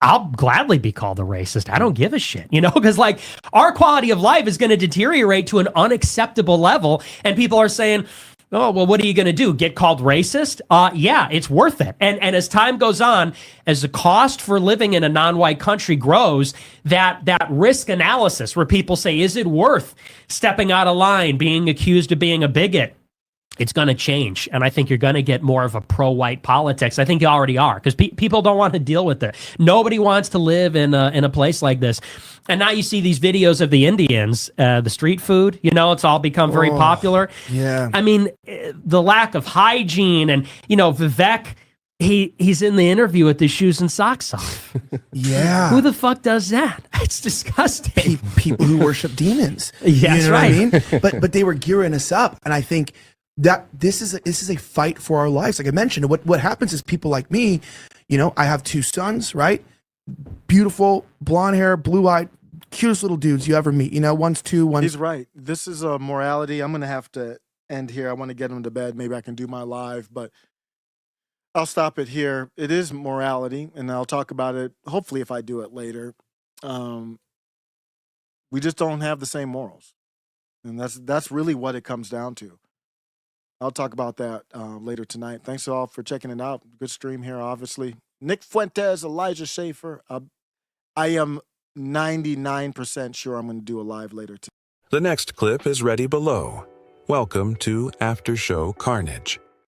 I'll gladly be called a racist. I don't give a shit, because like our quality of life is going to deteriorate to an unacceptable level. And people are saying, oh, well, what are you going to do? Get called racist? Yeah, it's worth it. And as time goes on, as the cost for living in a non-white country grows, that risk analysis where people say, is it worth stepping out of line, being accused of being a bigot? It's going to change. And I think you're going to get more of a pro-white politics. I think you already are, because people don't want to deal with it. Nobody wants to live in a place like this. And now you see these videos of the Indians, the street food, it's all become very popular. Yeah. I mean, the lack of hygiene and, Vivek, he's in the interview with his shoes and socks off. Yeah. Who the fuck does that? It's disgusting. People who worship demons. Yeah, that's right. What I mean? But they were gearing us up. And I think that this is a fight for our lives. Like I mentioned, what happens is people like me, I have two sons, right? Beautiful, blonde hair, blue-eyed, cutest little dudes you ever meet. One's two, one's... He's right. This is a morality. I'm going to have to end here. I want to get him to bed. Maybe I can do my live, but I'll stop it here. It is morality, and I'll talk about it, hopefully, if I do it later. We just don't have the same morals. And that's really what it comes down to. I'll talk about that later tonight. Thanks all for checking it out. Good stream here, obviously. Nick Fuentes, Elijah Schaffer. I am 99% sure I'm going to do a live later tonight. The next clip is ready below. Welcome to After Show Carnage.